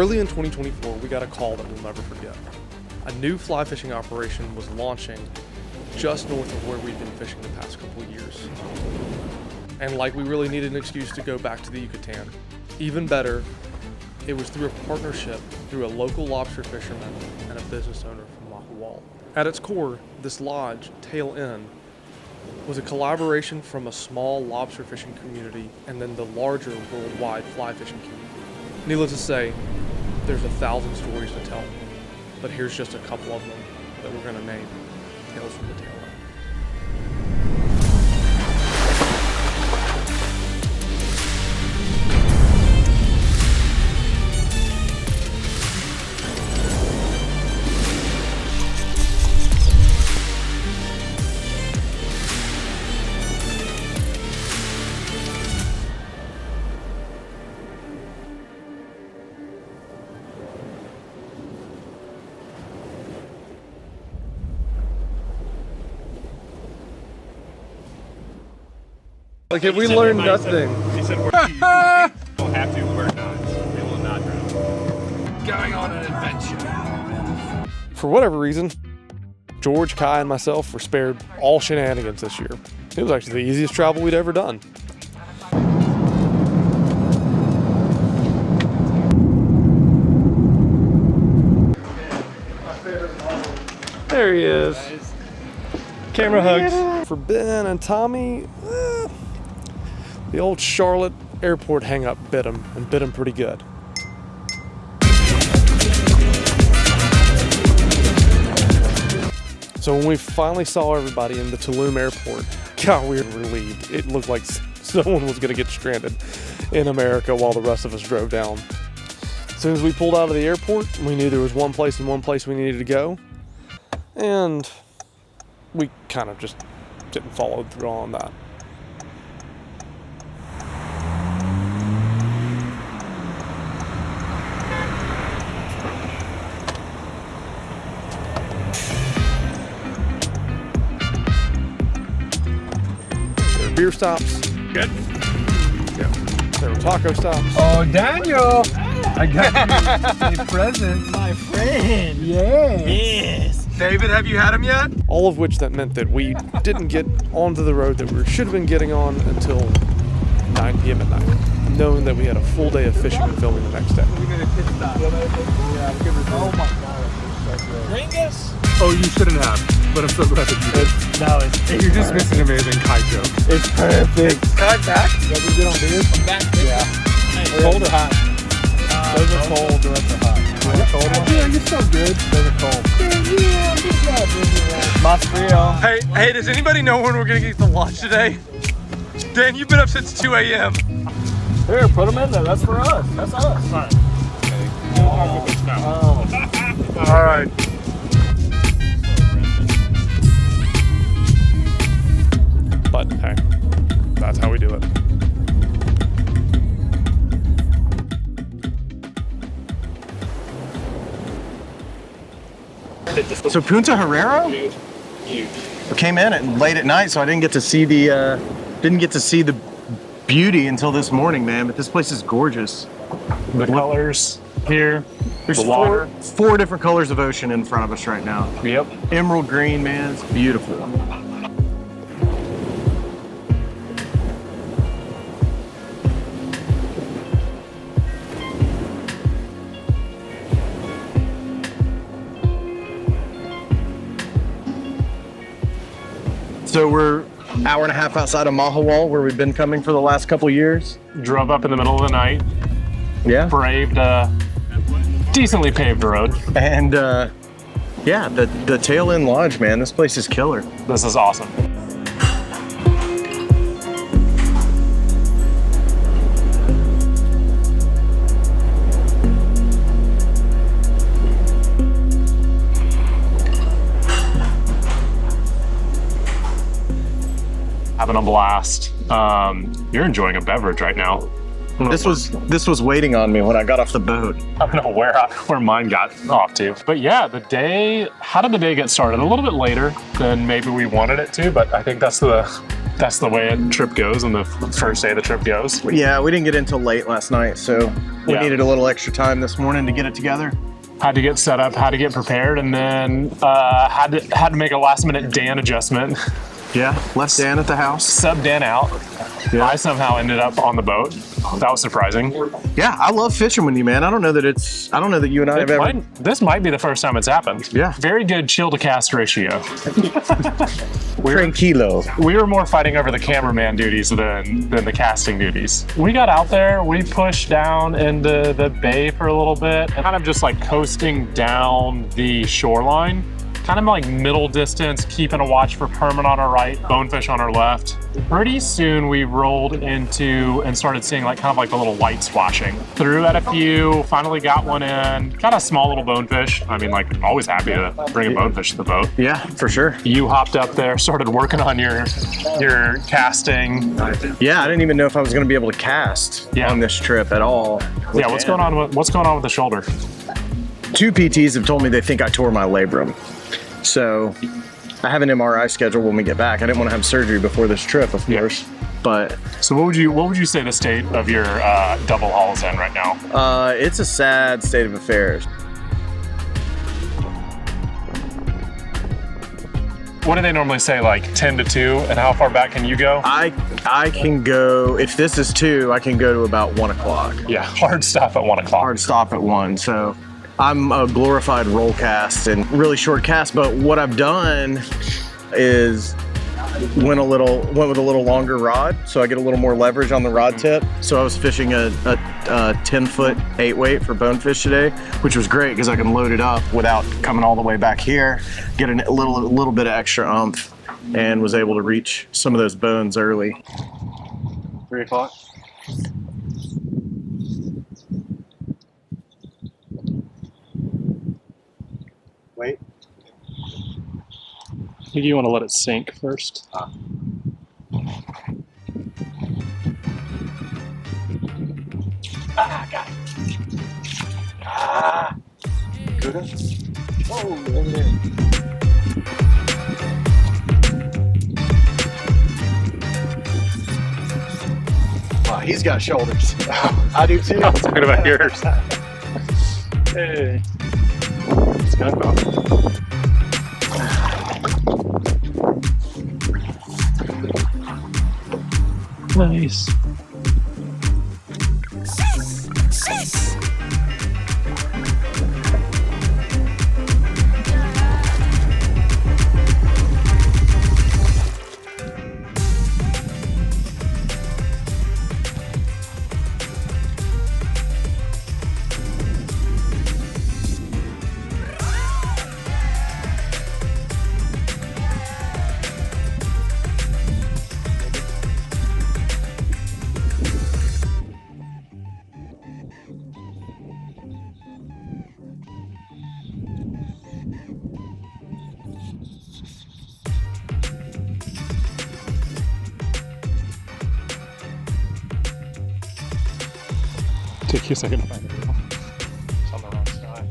Early in 2024, we got a call that we'll never forget. A new fly fishing operation was launching just north of where we'd been fishing the past couple of years. And like we really needed an excuse to go back to the Yucatan. Even better, it was through a partnership through a local lobster fisherman and a business owner from Mahawal. At its core, this lodge, Tail Inn, was a collaboration from a small lobster fishing community and then the larger worldwide fly fishing community. Needless to say, there's 1,000 stories to tell, but here's just a couple of them that we're gonna name Tales from the Tail Inn. Like if we learned nothing. He said we're don't have to, we're not. We will not drown. Going on an adventure. For whatever reason, George, Kai, and myself were spared all shenanigans this year. It was actually the easiest travel we'd ever done. There he is. Camera hugs. For Ben and Tommy, the old Charlotte airport hang-up bit him, and bit him pretty good. So when we finally saw everybody in the Tulum airport, God, we were relieved. It looked like someone was gonna get stranded in America while the rest of us drove down. As soon as we pulled out of the airport, we knew there was one place we needed to go, and we kind of just didn't follow through on that. Beer stops. Good. Yeah. There were taco stops. Oh, Daniel! I got you a present. My friend. Yeah. Yes. David, have you had him yet? All of which that meant that we didn't get onto the road that we should have been getting on until 9 p.m. at night, knowing that we had a full day of fishing and filming the next day. We made a pit stop. Oh my God. Ringus? Oh, you shouldn't have, but I'm so glad that you did. No, it's You're just missing an amazing Kai joke. It's perfect. Kai back? That we did on beers? I'm back. Yeah. Hey, Cold or hot? Those are cold, the rest are hot. Cold one? Yeah, you're so good. Those are cold. Yeah, good job, baby. Mas frio. Hey, does anybody know when we're gonna get to lunch today? Dan, you've been up since 2 a.m. Here, put them in there. That's for us. That's us. All right. All right. But hey, that's how we do it. So Punta Herrera came in at late at night, so I didn't get to see the beauty until this morning, man. But this place is gorgeous. The colors here. There's the water. four different colors of ocean in front of us right now. Yep. Emerald green, man. It's beautiful. So we're an hour and a half outside of Mahawal, where we've been coming for the last couple years. Drove up in the middle of the night. Yeah. Braved decently paved road. And yeah, the Tail Inn Lodge, man. This place is killer. This is awesome. Having a blast. You're enjoying a beverage right now. This was waiting on me when I got off the boat. I don't know where mine got off to. But yeah, how did the day get started? A little bit later than maybe we wanted it to, but I think that's the That's the way a trip goes on the first day the trip goes. Yeah, we didn't get in till late last night, so we Yeah. needed a little extra time this morning to get it together. Had to get set up, had to get prepared, and then had to make a last minute Dan adjustment. Yeah, left Dan at the house. Sub Dan out. Yeah. I somehow ended up on the boat. That was surprising. Yeah, I love fishing with you, man. I don't know that you and I have ever. This might be the first time it's happened. Yeah. Very good chill to cast ratio. Tranquilo. We were more fighting over the cameraman duties than the casting duties. We got out there, we pushed down into the bay for a little bit, and kind of just like coasting down the shoreline. Kind of like middle distance, keeping a watch for permit on our right, bonefish on our left. Pretty soon we rolled into and started seeing like kind of like the little light splashing. Threw at a few, finally got one in. Got a small little bonefish. I mean, like, I'm always happy to bring a bonefish to the boat. Yeah, for sure. You hopped up there, started working on your casting. Yeah, I didn't even know if I was going to be able to cast on this trip at all. Yeah, what's going on with the shoulder? 2 PTs have told me they think I tore my labrum. So I have an MRI scheduled when we get back. I didn't want to have surgery before this trip, of course. But so what would you say the state of your double hull is in right now? It's a sad state of affairs. What do they normally say, like 10 to 2? And how far back can you go? I can go, if this is 2, I can go to about 1 o'clock. Yeah, hard stop at 1 o'clock. Hard stop at 1. So I'm a glorified roll cast and really short cast, but what I've done is went with a little longer rod, so I get a little more leverage on the rod tip. So I was fishing a 10-foot 8-weight for bonefish today, which was great because I can load it up without coming all the way back here, get a little bit of extra oomph, and was able to reach some of those bones early. 3 o'clock. Wait. I think you want to let it sink first. Got it. Good. Whoa, over there. Wow, he's got shoulders. I do too. I'm talking about yours. Hey. It's good, though. Nice. Take you a second to find it. It's on the wrong side.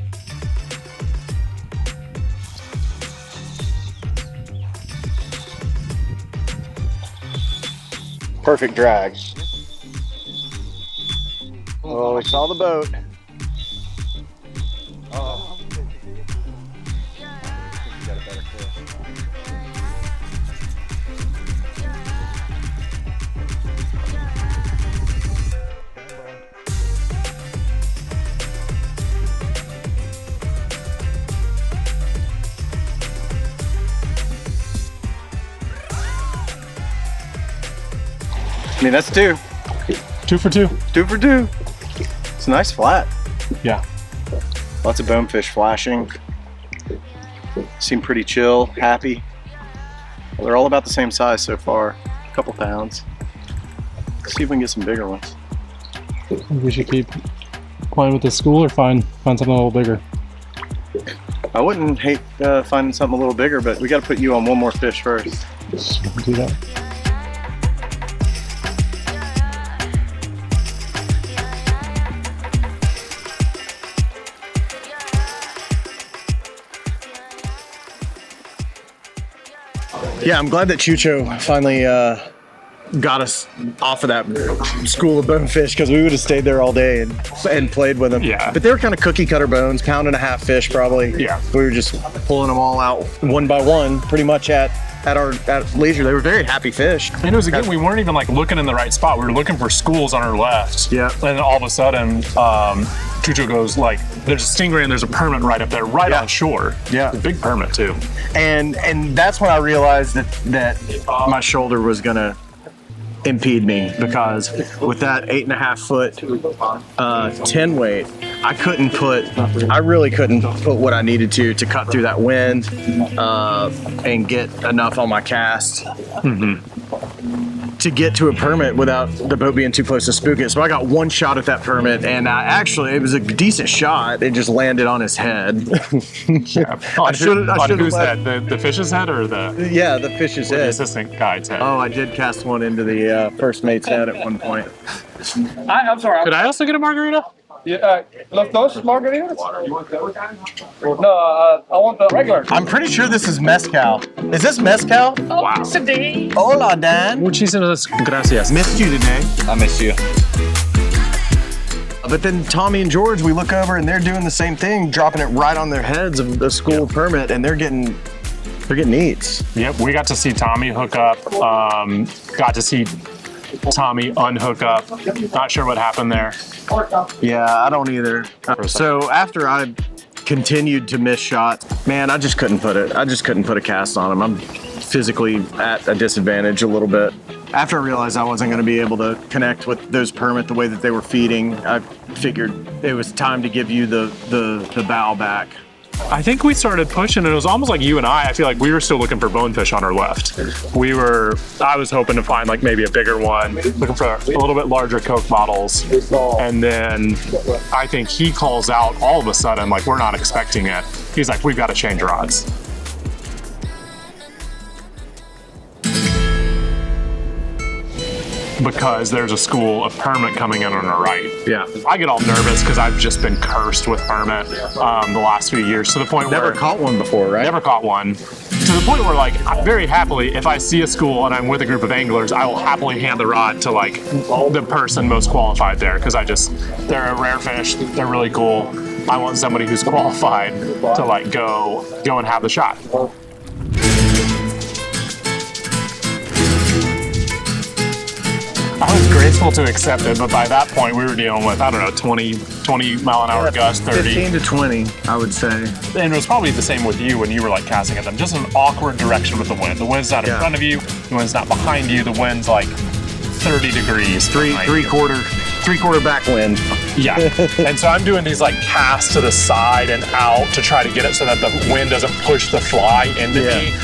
Perfect drag. Oh, we saw the boat. Oh. You got a better fish. I mean, that's 2. 2 for 2. 2 for 2. It's a nice flat. Yeah. Lots of bonefish flashing. Seem pretty chill, happy. Well, they're all about the same size so far. A couple pounds. Let's see if we can get some bigger ones. We should keep playing with the school or find something a little bigger. I wouldn't hate finding something a little bigger, but we got to put you on one more fish first. Do that. Yeah, I'm glad that Chucho finally got us off of that school of bonefish because we would have stayed there all day and played with them. Yeah. But they were kind of cookie cutter bones, pound and a half fish probably. Yeah. We were just pulling them all out one by one, pretty much at leisure. They were very happy fish. And it was, again, we weren't even like looking in the right spot. We were looking for schools on our left. Yeah. And then all of a sudden, Chucho goes like, there's a stingray and there's a permit right up there, right on shore. Yeah. A big permit too. And that's when I realized that my shoulder was gonna impede me, because with that 8.5 foot 10 weight, I really couldn't put what I needed to cut through that wind and get enough on my cast to get to a permit without the boat being too close to spook it. So I got one shot at that permit, and it was a decent shot. It just landed on his head. On whose head? The fish's head or the fish's the head. assistant guide's head? Oh, I did cast one into the first mate's head at one point. I'm sorry. Could I also get a margarita? Yeah, those margaritas? No, I want the regular. I'm pretty sure this is mezcal. Is this mezcal? Wow. Hola, Dan. Muchísimas gracias. Missed you today. I miss you. But then Tommy and George, we look over and they're doing the same thing, dropping it right on their heads of the school permit, and they're getting eats. Yep, we got to see Tommy hook up. Got to see Tommy unhook up. Not sure what happened there. Yeah, I don't either. So after I continued to miss shots, man, I just couldn't put a cast on them. I'm physically at a disadvantage a little bit. After I realized I wasn't going to be able to connect with those permit the way that they were feeding, I figured it was time to give you the bow back. I think we started pushing, and it was almost like you and I feel like we were still looking for bonefish on our left. I was hoping to find like maybe a bigger one, looking for a little bit larger Coke bottles. And then I think he calls out all of a sudden, like we're not expecting it. He's like, we've got to change rods. Because there's a school of permit coming in on our right. Yeah. I get all nervous because I've just been cursed with permit the last few years, to the point where Never caught one before, right? Never caught one. To the point where, like, very happily, if I see a school and I'm with a group of anglers, I will happily hand the rod to like the person most qualified there, because they're a rare fish. They're really cool. I want somebody who's qualified to like go and have the shot. I was grateful to accept it, but by that point we were dealing with, I don't know, 20 mile an hour gusts, 30. 15 to 20, I would say. And it was probably the same with you when you were like casting at them. Just an awkward direction with the wind. The wind's not in front of you. The wind's not behind you. The wind's like 30 degrees. Three quarter backwind. Yeah. And so I'm doing these like casts to the side and out to try to get it so that the wind doesn't push the fly into me.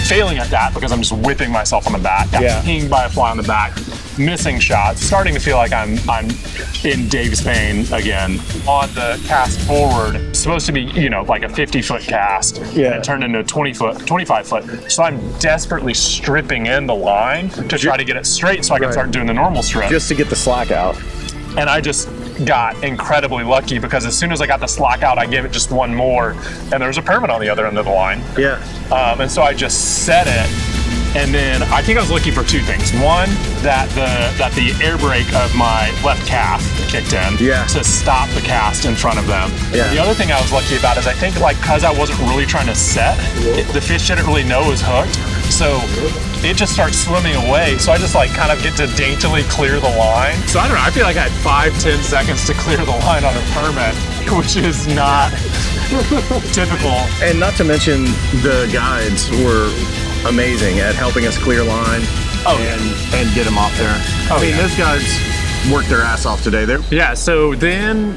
Failing at that because I'm just whipping myself on the back. Got pinged by a fly on the back. Missing shots. Starting to feel like I'm in Dave's Pain again. On the cast forward, it's supposed to be, like a 50-foot cast. Yeah. And it turned into a 25 foot. So I'm desperately stripping in the line to try to get it straight so I can start doing the normal strip. Just to get the slack out. And I just got incredibly lucky because as soon as I got the slack out, I gave it just one more, and there was a permit on the other end of the line. Yeah. And so I just set it, and then I think I was looking for two things. One, that the air brake of my left calf kicked in to stop the cast in front of them. Yeah. The other thing I was lucky about is I think because I wasn't really trying to set, the fish didn't really know it was hooked. So it just starts swimming away. So I just kind of get to daintily clear the line. So I don't know, I feel like I had 5-10 seconds to clear the line on a permit, which is not typical. And not to mention the guides were amazing at helping us clear line and get them off there. Those guys worked their ass off today. So then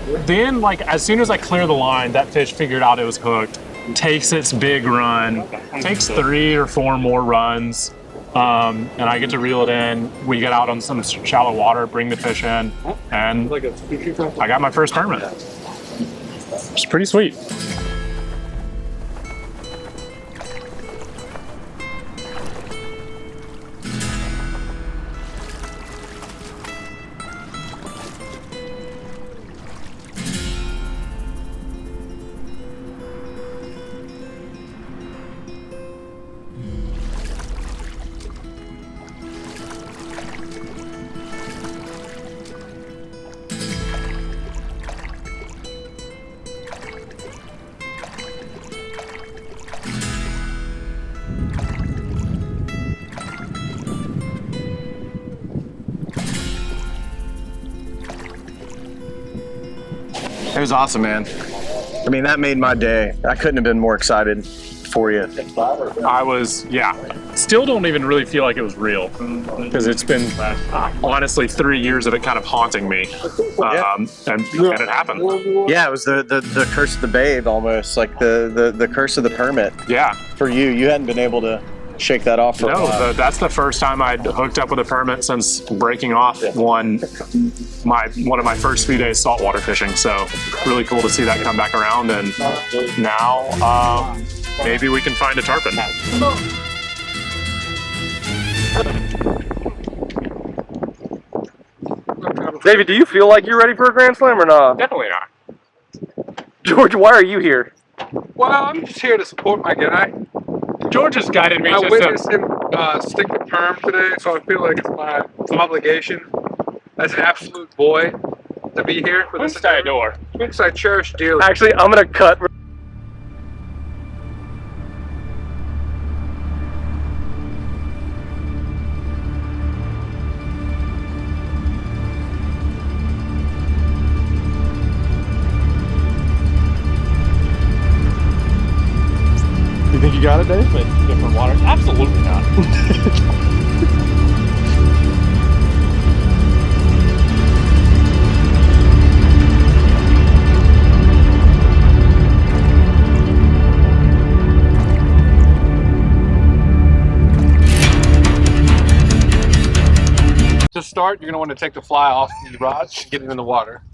as soon as I clear the line, that fish figured out it was hooked. Takes its big run, takes 3 or 4 more runs, and I get to reel it in. We get out on some shallow water, bring the fish in, and I got my first permit. It's pretty sweet. was awesome, man. I mean, that made my day. I couldn't have been more excited for you. I was, yeah. Still don't even really feel like it was real because it's been honestly 3 years of it kind of haunting me. And it happened. Yeah, it was the curse of the babe almost, like the curse of the permit. Yeah. For you, you hadn't been able to shake that off for a while. That's the first time I'd hooked up with a permit since breaking off one of my first few days saltwater fishing. So really cool to see that come back around, and now maybe we can find a tarpon. David, do you feel like you're ready for a Grand Slam or not? Definitely not. George, why are you here? Well, I'm just here to support my guy. George has guided me. I witnessed him stick the perm today, so I feel like it's my obligation as an absolute boy to be here for this I adore. Twinks I cherish dearly. Actually, I'm gonna cut. You think you got it, Dave? With different water? Absolutely not. To start, you're going to want to take the fly off the rod and get it in the water.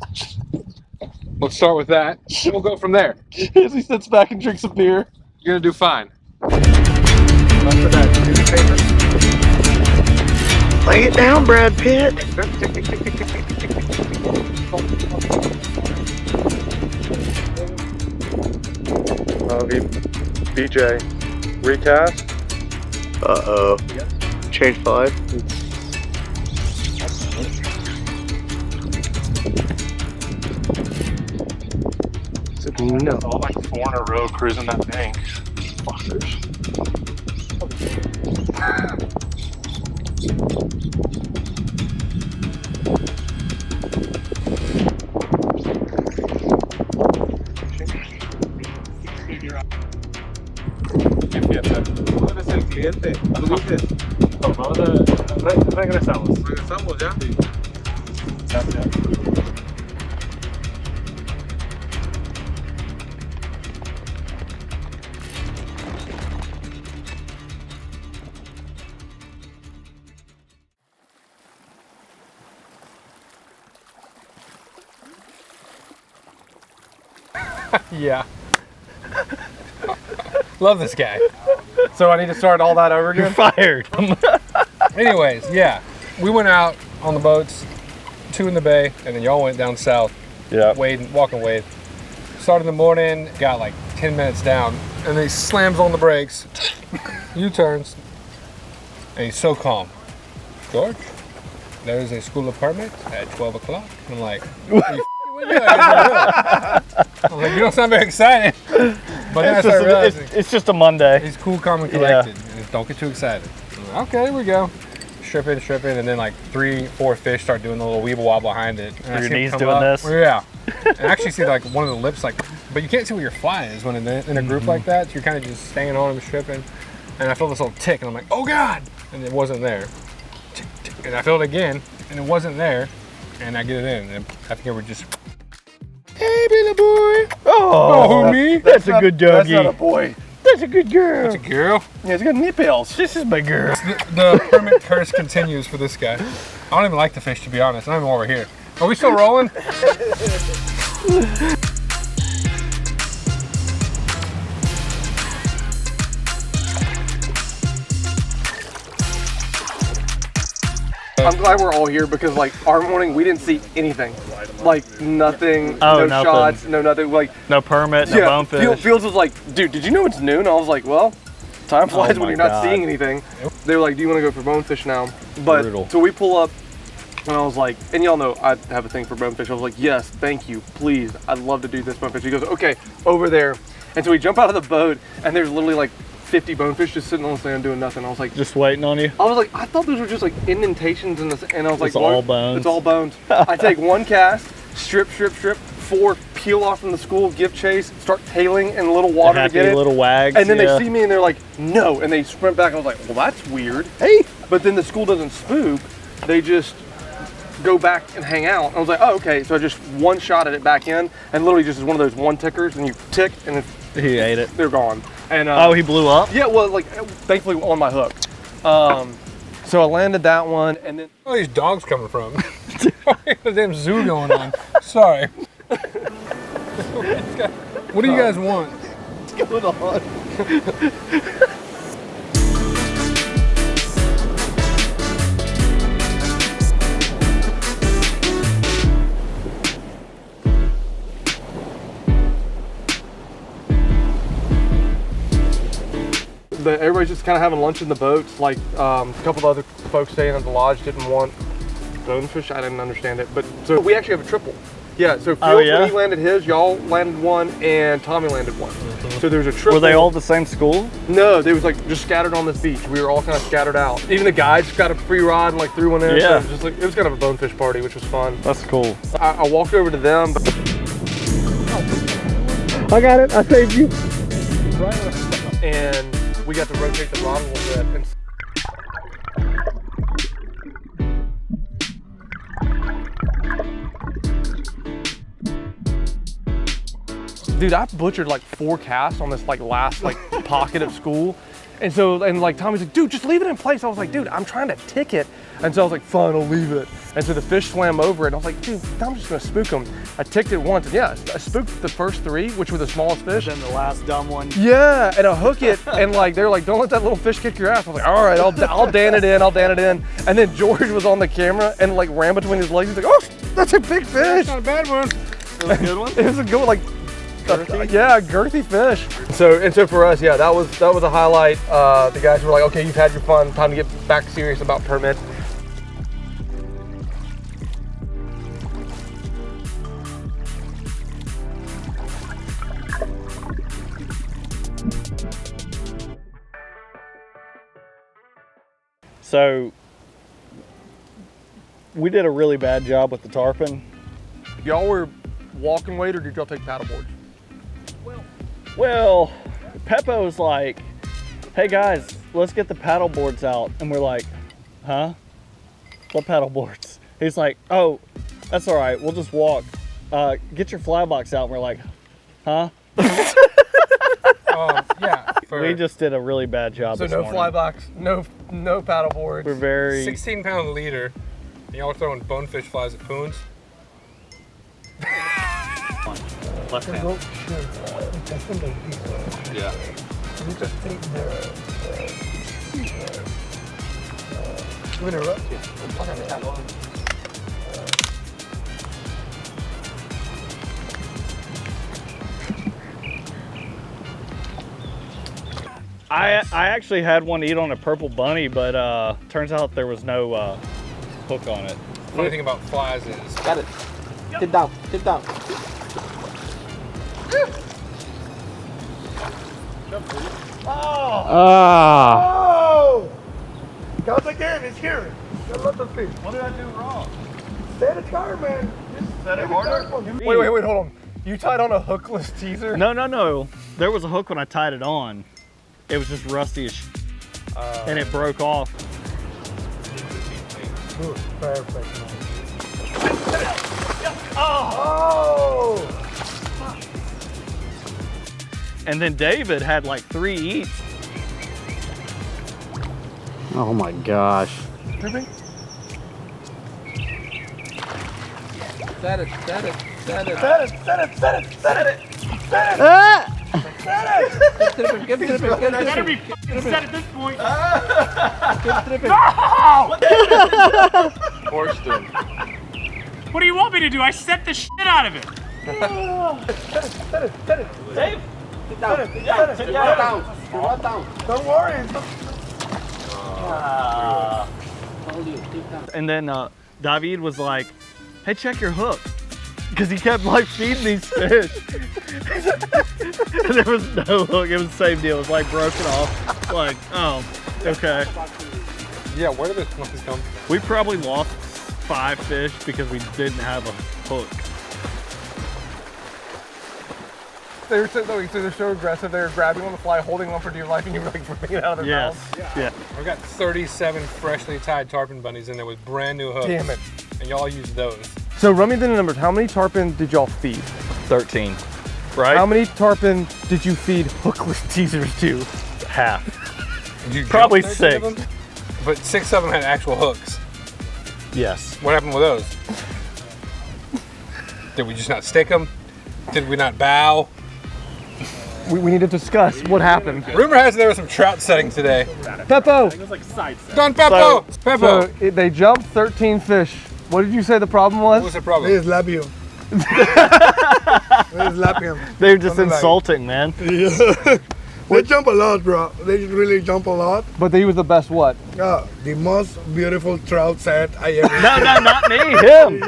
Let's start with that, and we'll go from there. As he sits back and drinks a beer. You're going to do fine. Lay it down, Brad Pitt. BJ, recast. Uh-oh. Change 5. No. All like 4 in a row cruising that bank. Fuckers. Regresamos. Regresamos ya. Yeah. Love this guy. So I need to start all that over again? You're fired. Anyways, yeah. We went out on the boats, 2 in the bay, and then y'all went down south. Yeah. Walk and wade. Started in the morning, got like 10 minutes down, and then he slams on the brakes, U-turns, and he's so calm. George, there's a school apartment at 12 o'clock. And I'm like, what are you doing? I'm like, you don't sound very excited. But then I started realizing it's just a Monday. he's cool, calm, and collected. And don't get too excited. I'm like, okay, here we go. Stripping, and then like 3-4 fish start doing the little weeble wobble behind it. And Are I your see him knees come doing up. this? Yeah. And I actually see like one of the lips, like, but you can't see where your fly is when in a group like that. So you're kind of just staying on him, stripping. And I feel this little tick, and I'm like, oh God! And it wasn't there. Tick, tick. And I feel it again, and it wasn't there. And I get it in, and I think we're just, hey, Billy boy. Oh, me? That's a good doggy. That's not a boy. That's a good girl. That's a girl. Yeah, it's got nipples. This is my girl. The permit curse continues for this guy. I don't even like the fish, to be honest. I don't even know why we're here. Are we still rolling? I'm glad we're all here because, like, our morning we didn't see anything. Like, nothing, no nothing. shots, no nothing. Like, No permit, no bonefish. Fields was like, dude, did you know it's noon? I was like, well, time flies when my you're not God. seeing anything. They were like, do you want to go for bonefish now? But Brutal. so we pull up, and I was like, and y'all know I have a thing for bonefish. I was like, yes, thank you, please. I'd love to do this bonefish. He goes, okay, over there. And so we jump out of the boat, and there's literally like 50 bonefish just sitting on the sand doing nothing. I was like, Just waiting on you. I was like, I thought those were just like indentations in this, and I was like, It's all what? bones. It's all bones. I take one cast, strip, 4 peel off from the school, give chase, start tailing in a little water to get it. Little wags. And then they see me and they're like, no, and they sprint back. I was like, well, that's weird. Hey. But then the school doesn't spook. They just go back and hang out. I was like, oh, okay. So I just one shot at it back in, and literally just is one of those one tickers, and you tick, and it's, He ate it. they're gone. And Oh, he blew up? yeah, well, like thankfully on my hook. So I landed that one, and then Where are these dogs coming from? The damn zoo going on. Sorry. What do you guys want? what's going on? Everybody's just kind of having lunch in the boats. Like a couple of other folks staying at the lodge didn't want bonefish. I didn't understand it, but so we actually have a triple. Yeah, so Fields, when he landed his, y'all landed one, and Tommy landed one. So there's a triple. Were they all the same school? No, they was like just scattered on this beach. We were all kind of scattered out. Even the guides got a free ride and like threw one in. Yeah. So it was kind of a bonefish party, which was fun. That's cool. I walked over to them. I got it. I saved you. And we got to rotate the rod a little bit. And dude, I butchered like 4 casts on this like last like pocket of school. And so, and like Tommy's like, dude, just leave it in place. I was like, dude, I'm trying to tick it. And so I was like, fine, I'll leave it. And so the fish swam over it. And I was like, dude, I'm just gonna spook them. I ticked it once, and yeah, I spooked the first 3, which were the smallest fish. Then the last dumb one. Yeah, and I hook it, and like they're like, don't let that little fish kick your ass. I was like, all right, I'll dan it in, I'll dan it in. And then George was on the camera and like ran between his legs. He's like, oh, that's a big fish. That's not a bad one. It was a good one? It was a good one, like yeah, girthy fish. So for us, yeah, that was a highlight. The guys were like, okay, you've had your fun, time to get back serious about permits. So we did a really bad job with the tarpon. Y'all were walking weight, or did y'all take paddleboards? Well, Peppo's like, hey guys, let's get the paddle boards out. And we're like, huh? What paddle boards? He's like, oh, that's all right, we'll just walk. Get your fly box out. And we're like, huh? Yeah. We just did a really bad job So this no morning. fly box, no paddle boards. We're very... 16-pound leader. And y'all are throwing bonefish flies at poons. Left hand. Yeah. I actually had one eat on a purple bunny, but turns out there was no hook on it. Funny thing about flies is Got it. Get down. Get down. Oh! Count again, it's here. Let the fish. What did I do wrong? Set it hard, man. Set it harder? Wait, hold on. You tied on a hookless teaser? No. There was a hook when I tied it on. It was just rusty as and it broke off. Perfect. Oh! And then David had like 3 eats. Oh my gosh. Perfect. Set it. Set it. Set it. Set it. Get tripping. Better be set at this point. forced him. What do you want me to do? I set the shit out of it. Dave? Sit down. Don't worry. And then David was like, hey, check your hook. Because he kept like feeding these fish. And there was no hook. It was the same deal. It was like broken off. Like, oh, okay. Yeah, where did this flies come? We probably lost 5 fish because we didn't have a hook. They're so aggressive. They're grabbing on the fly, holding on for dear life, and you're like ripping it out of their mouth. Yeah. I've got 37 freshly tied tarpon bunnies in there with brand new hooks. Damn it. And y'all use those. So run me the numbers. How many tarpon did y'all feed? 13. Right? How many tarpon did you feed hookless teasers to? Half. Did you Probably jump 13 6. of them? But 6 of them had actual hooks. Yes. What happened with those? Did we just not stick them? Did we not bow? We need to discuss what happened. Rumor has it there was some trout setting today. Peppo! Don Peppo! Peppo! So they jumped 13 fish. What did you say the problem was? What was the problem? They slap you. They slap him. They're just Something like- insulting, man. Yeah. They jump a lot, bro. They really jump a lot. But he was the best what? The most beautiful trout set I ever seen. No, not me. Him.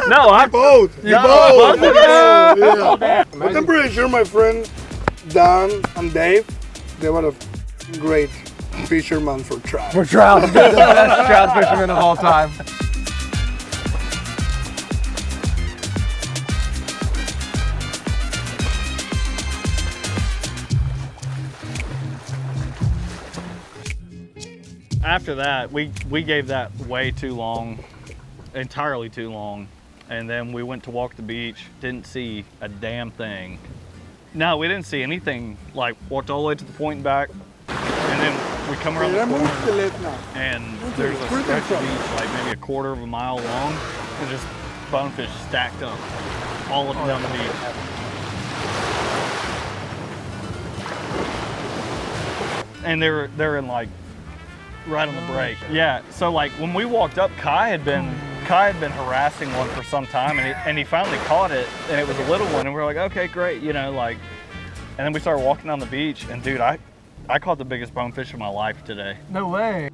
No, I Both. You both both. of us. Yeah. But I'm pretty sure my friend Dan and Dave, they were a great fisherman for trout. For trout. The best trout fisherman of all time. After that, we gave that way too long, entirely too long. And then we went to walk the beach, didn't see a damn thing. No, we didn't see anything. Like, walked all the way to the point and back, and then we come around the corner, and there's a stretch of beach, like maybe a quarter of a mile long, and just bonefish stacked up all up and down the beach. And they're in like right on the break. Yeah. So like when we walked up, Kai had been harassing one for some time, and he finally caught it, and it was a little one, and we were like, okay, great, you know, like. And then we started walking down the beach, and dude, I caught the biggest bonefish of my life today. No way.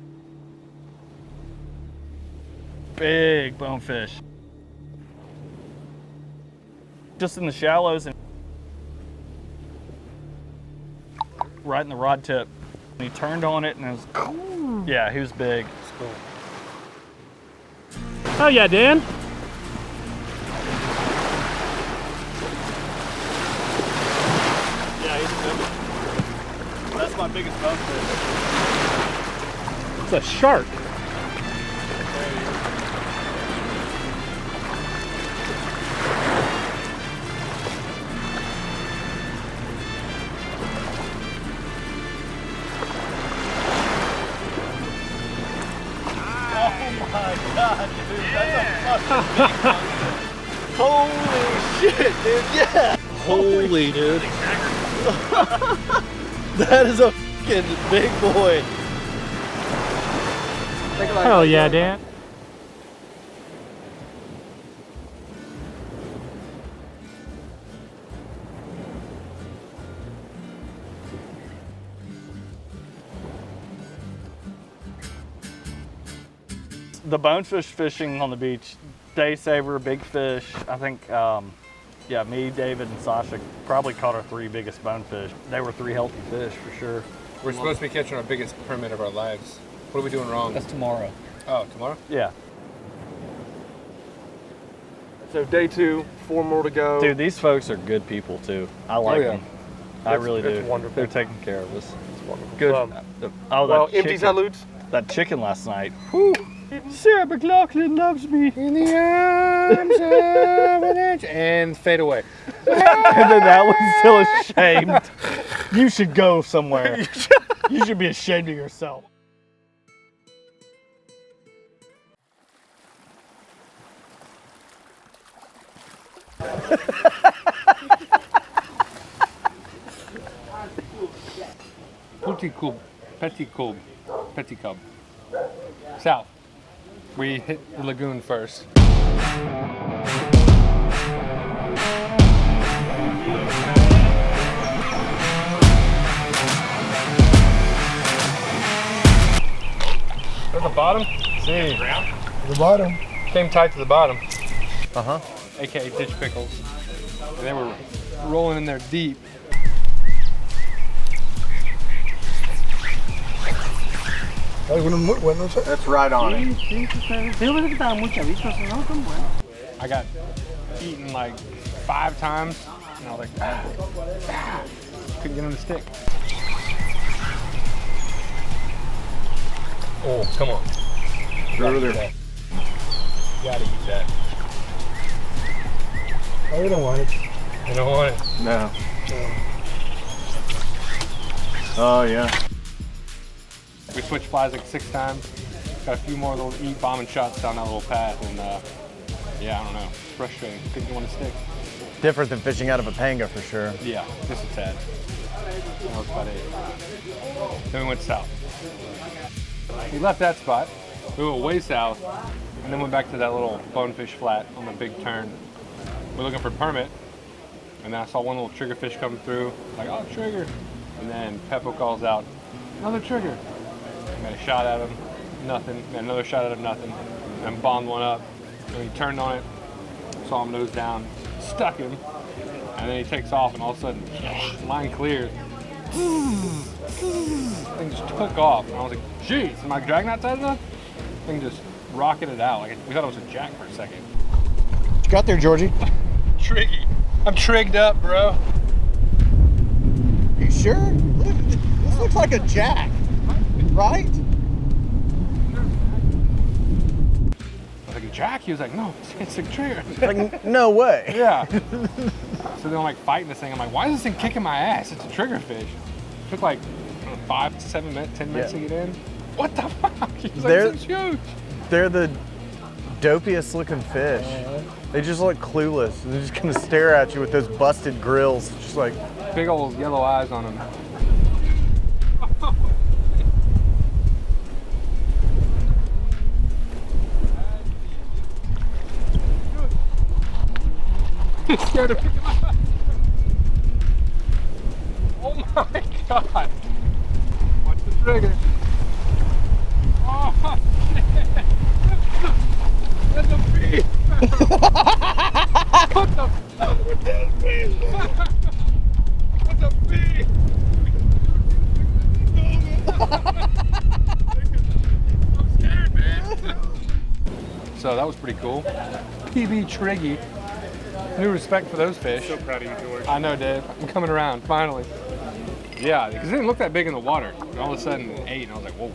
Big bonefish. Just in the shallows and right in the rod tip. And he turned on it, and it was, yeah, he was big. Cool. Oh yeah, Dan. Yeah, he's big. That's my biggest bonefish. It's a shark. Holy shit, dude, yeah! Holy, dude. That is a fucking big boy. Hell yeah, Dan. The bonefish fishing on the beach, day saver, big fish. I think, yeah, me, David, and Sasha probably caught our 3 biggest bonefish. They were 3 healthy fish for sure. We're supposed to be catching our biggest permit of our lives. What are we doing wrong? That's tomorrow. Oh, tomorrow? Yeah. So day 2, 4 more to go. Dude, these folks are good people too. I like them. I really do. It's wonderful. They're taking care of us. It's wonderful. Good. Well, Oh, well, that empty chicken, salutes. that chicken last night. Whew. Sarah McLaughlin loves me. In the arms of an angel. And fade away. And then that one's still ashamed. You should go somewhere. You should be ashamed of yourself. Petit cub. South. We hit the lagoon first. At the bottom? See. The bottom. Came tight to the bottom. Uh-huh. AKA ditch pickles. And they were rolling in there deep. That's right on it. I got eaten like 5 times And I was like, couldn't get him to stick. Oh, come on. Through there. Gotta eat that. Oh, you don't want it. You don't want it. No. Oh yeah. We switched flies like 6 times. Got a few more little bombing shots down that little path, and yeah, I don't know. It's frustrating. Couldn't get one to stick. Different than fishing out of a panga for sure. Yeah, just a tad. That was about it. Then we went south. We left that spot. We went way south, and then went back to that little bonefish flat on the big turn. We're looking for permit, and then I saw one little triggerfish come through. Like, oh, trigger. And then Peppo calls out, another trigger. I got a shot at him, nothing. Got another shot at him, nothing. And bombed one up. And he turned on it, saw him nose down, stuck him, and then he takes off, and all of a sudden, line clears. Thing just took off, and I was like, geez, am I dragging that tight enough? Thing just rocketed out. Like, we thought it was a jack for a second. What you got there, Georgie? Triggy. I'm trigged up, bro. You sure? This looks like a jack, right? I was like, a jack? He was like, no, it's a trigger. Like, no way. Yeah. So then I'm like fighting this thing. I'm like, why is this thing kicking my ass? It's a triggerfish. Took like 5 to 7 minutes, 10 minutes to get in. What the fuck? He was like, this is huge. They're the dopiest looking fish. They just look clueless. They're just gonna stare at you with those busted grills. Just like, Big old yellow eyes on him. He's scared to pick him up. Oh my god. Watch the trigger. Oh shit. That's a fish. What the fuck with that fish? That's a fish. I'm scared, man. So that was pretty cool. PB Triggy. New respect for those fish. So proud of you, George. I know, Dave. I'm coming around, finally. Yeah, because it didn't look that big in the water. And all of a sudden, it ate, and I was like, whoa.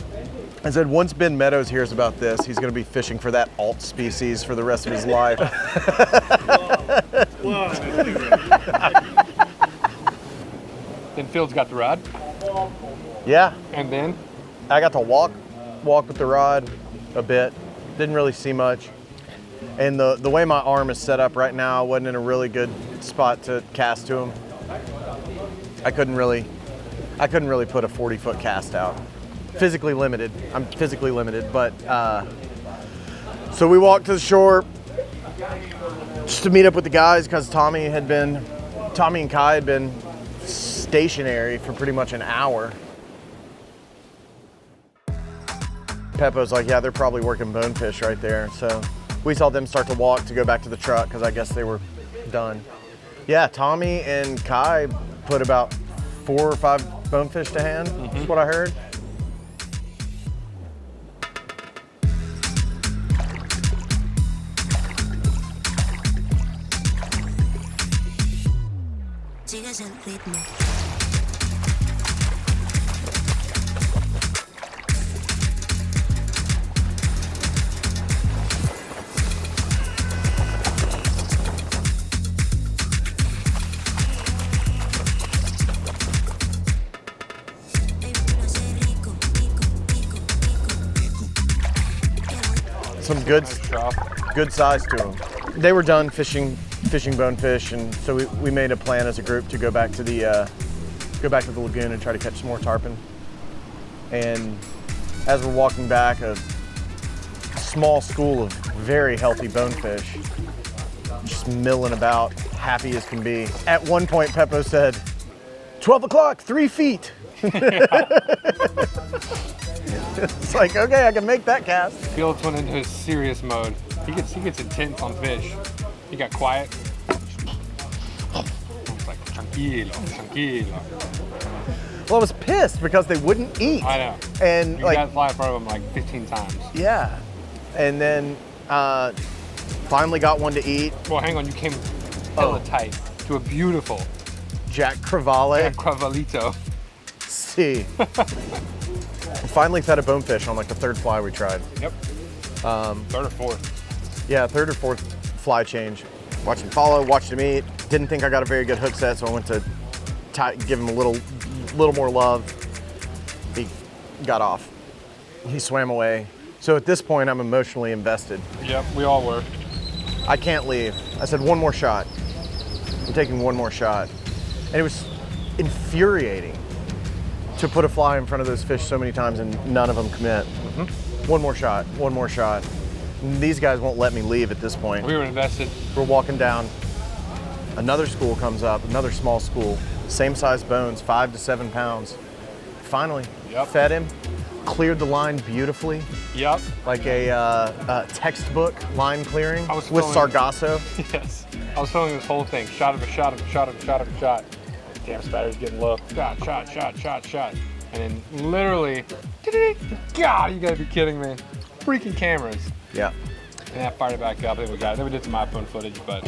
I said, once Ben Meadows hears about this, he's gonna be fishing for that alt species for the rest of his life. Then Fields got the rod, Yeah, and then I got to walk with the rod a bit. Didn't really see much. And the way my arm is set up right now, I wasn't in a really good spot to cast to him. I couldn't really put a 40-foot cast out. Physically limited. I'm physically limited, but so we walked to the shore just to meet up with the guys because Tommy and Kai had been stationary for pretty much an hour. Peppo's like, yeah, they're probably working bonefish right there. So we saw them start to walk to go back to the truck because I guess they were done. Yeah, Tommy and Kai put about 4 or 5 bonefish to hand. That's what I heard. Sigues el ritmo. Some good size to them. They were done fishing bonefish, and so we made a plan as a group to go back to the lagoon and try to catch some more tarpon. And as we're walking back, a small school of very healthy bonefish just milling about, happy as can be. At one point, Peppo said, 12 o'clock, 3 feet. It's like, okay, I can make that cast. Fields went into his serious mode. He gets intense on fish. He got quiet. He's like, tranquilo, tranquilo. Well, I was pissed because they wouldn't eat. I know. And You like, guys fly in front of him like 15 times. yeah. And then finally got one to eat. Well, hang on, you came hella tight. to a beautiful Jack Crevalle. Cravalito. See. Finally fed a bonefish on like the third fly we tried. Yep. Third or fourth. Yeah, third or fourth fly change. Watched him follow, watched him eat. Didn't think I got a very good hook set, so I went to give him a little more love. He got off. He swam away. So at this point, I'm emotionally invested. Yep, we all were. I can't leave. I said, one more shot. I'm taking one more shot. And it was infuriating to put a fly in front of those fish so many times and none of them commit. One more shot, one more shot. And these guys won't let me leave at this point. We were invested. We're walking down. Another school comes up, another small school. Same size bones, 5 to 7 pounds. Finally, fed him, cleared the line beautifully. Yep. Like a textbook line clearing with filming- Sargasso. Yes. I was filming this whole thing. Shot of a shot of a shot of a shot of a shot. Damn, spatter's getting low. Shot, shot, shot, shot, shot. And then literally, God, you gotta be kidding me. Freaking cameras. Yeah. And that fired it back up. Then we got it. Then we did some iPhone footage, but.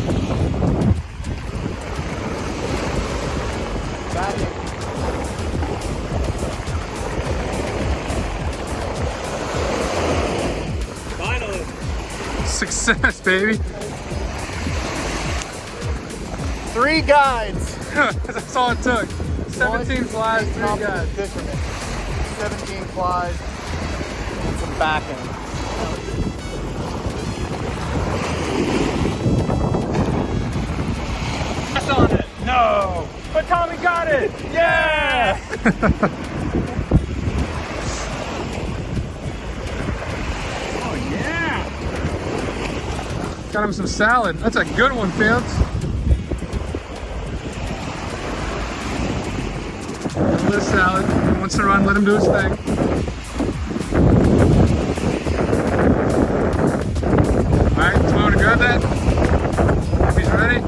Finally. Success, baby. 3 guides. That's all it took. 17 flies, 3 guys. Fishermen. 17 flies and some backing. That's on it. No. But Tommy got it. Yeah. Oh yeah. Got him some salad. That's a good one, Fields. The salad. He wants to run, let him do his thing. Alright, so want to grab that? If he's ready.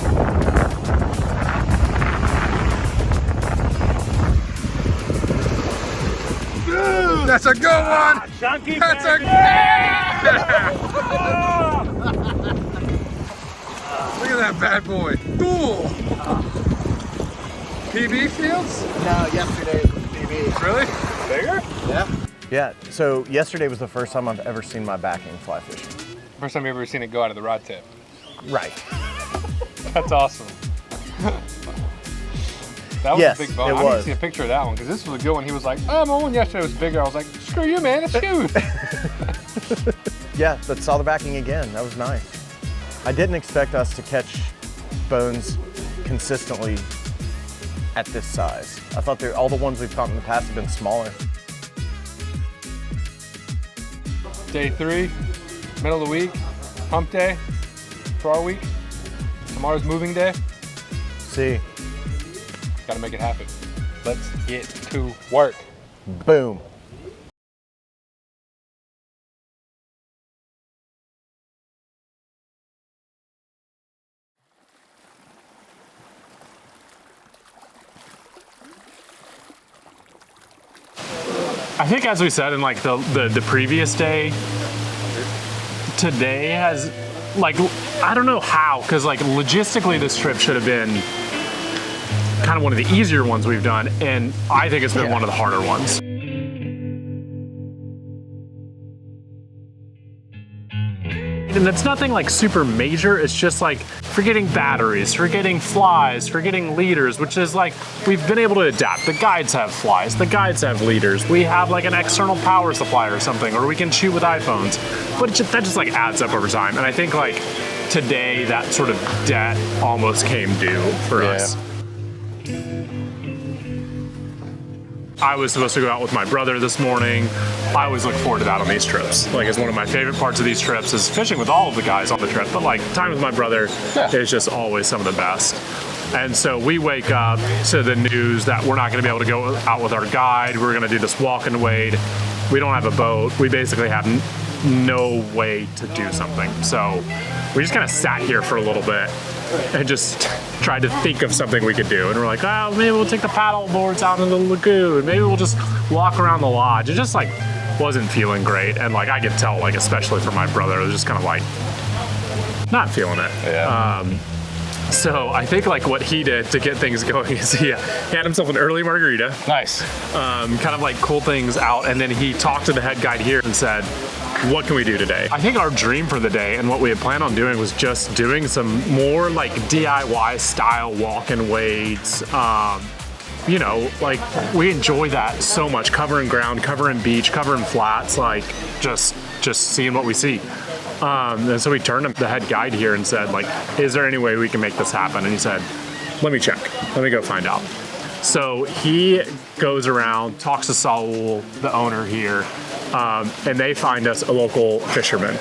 Ooh, that's a good one! Chunky That's a Look at that bad boy. Cool! PB Fields? No, yesterday was PB. Really? Bigger? Yeah. Yeah, so yesterday was the first time I've ever seen my backing fly fishing. First time you've ever seen it go out of the rod tip. Right. That's awesome. That was Yes, a big bone. it I need was. to see a picture of that one because this was a good one. He was like, oh, my one yesterday was bigger. I was like, screw you, man, it's huge. Yeah, but saw the backing again. That was nice. I didn't expect us to catch bones consistently at this size. I thought all the ones we've caught in the past have been smaller. Day 3, middle of the week, hump day for our week. Tomorrow's moving day. See. Gotta make it happen. Let's get to work. Boom. I think, as we said in like the previous day, today has, like, I don't know how, because like logistically this trip should have been kind of one of the easier ones we've done, and I think it's been one of the harder ones. And it's nothing like super major, it's just like forgetting batteries, forgetting flies, forgetting leaders, which is like, we've been able to adapt. The guides have flies, the guides have leaders, we have like an external power supply or something, or we can shoot with iPhones. But that just like adds up over time. And I think like today that sort of debt almost came due for us. I was supposed to go out with my brother this morning. I always look forward to that on these trips. Like, it's one of my favorite parts of these trips is fishing with all of the guys on the trip, but like time with my brother is just always some of the best. And so we wake up to the news that we're not gonna be able to go out with our guide. We're gonna do this walk and wade. We don't have a boat. We basically have no way to do something. So we just kind of sat here for a little bit and just tried to think of something we could do. And we're like, oh, maybe we'll take the paddle boards out in the lagoon. Maybe we'll just walk around the lodge. It just like wasn't feeling great. And like I could tell, like especially for my brother, it was just kind of like not feeling it. Yeah. So I think like what he did to get things going is he had himself an early margarita. Nice. Kind of like cool things out, and then he talked to the head guide here and said, what can we do today? I think our dream for the day and what we had planned on doing was just doing some more like DIY style walk and wades. You know, like we enjoy that so much, covering ground, covering beach, covering flats, like just seeing what we see. And so we turned to the head guide here and said, like, is there any way we can make this happen? And he said, let me check, let me go find out. So he goes around, talks to Saul, the owner here, and they find us a local fisherman,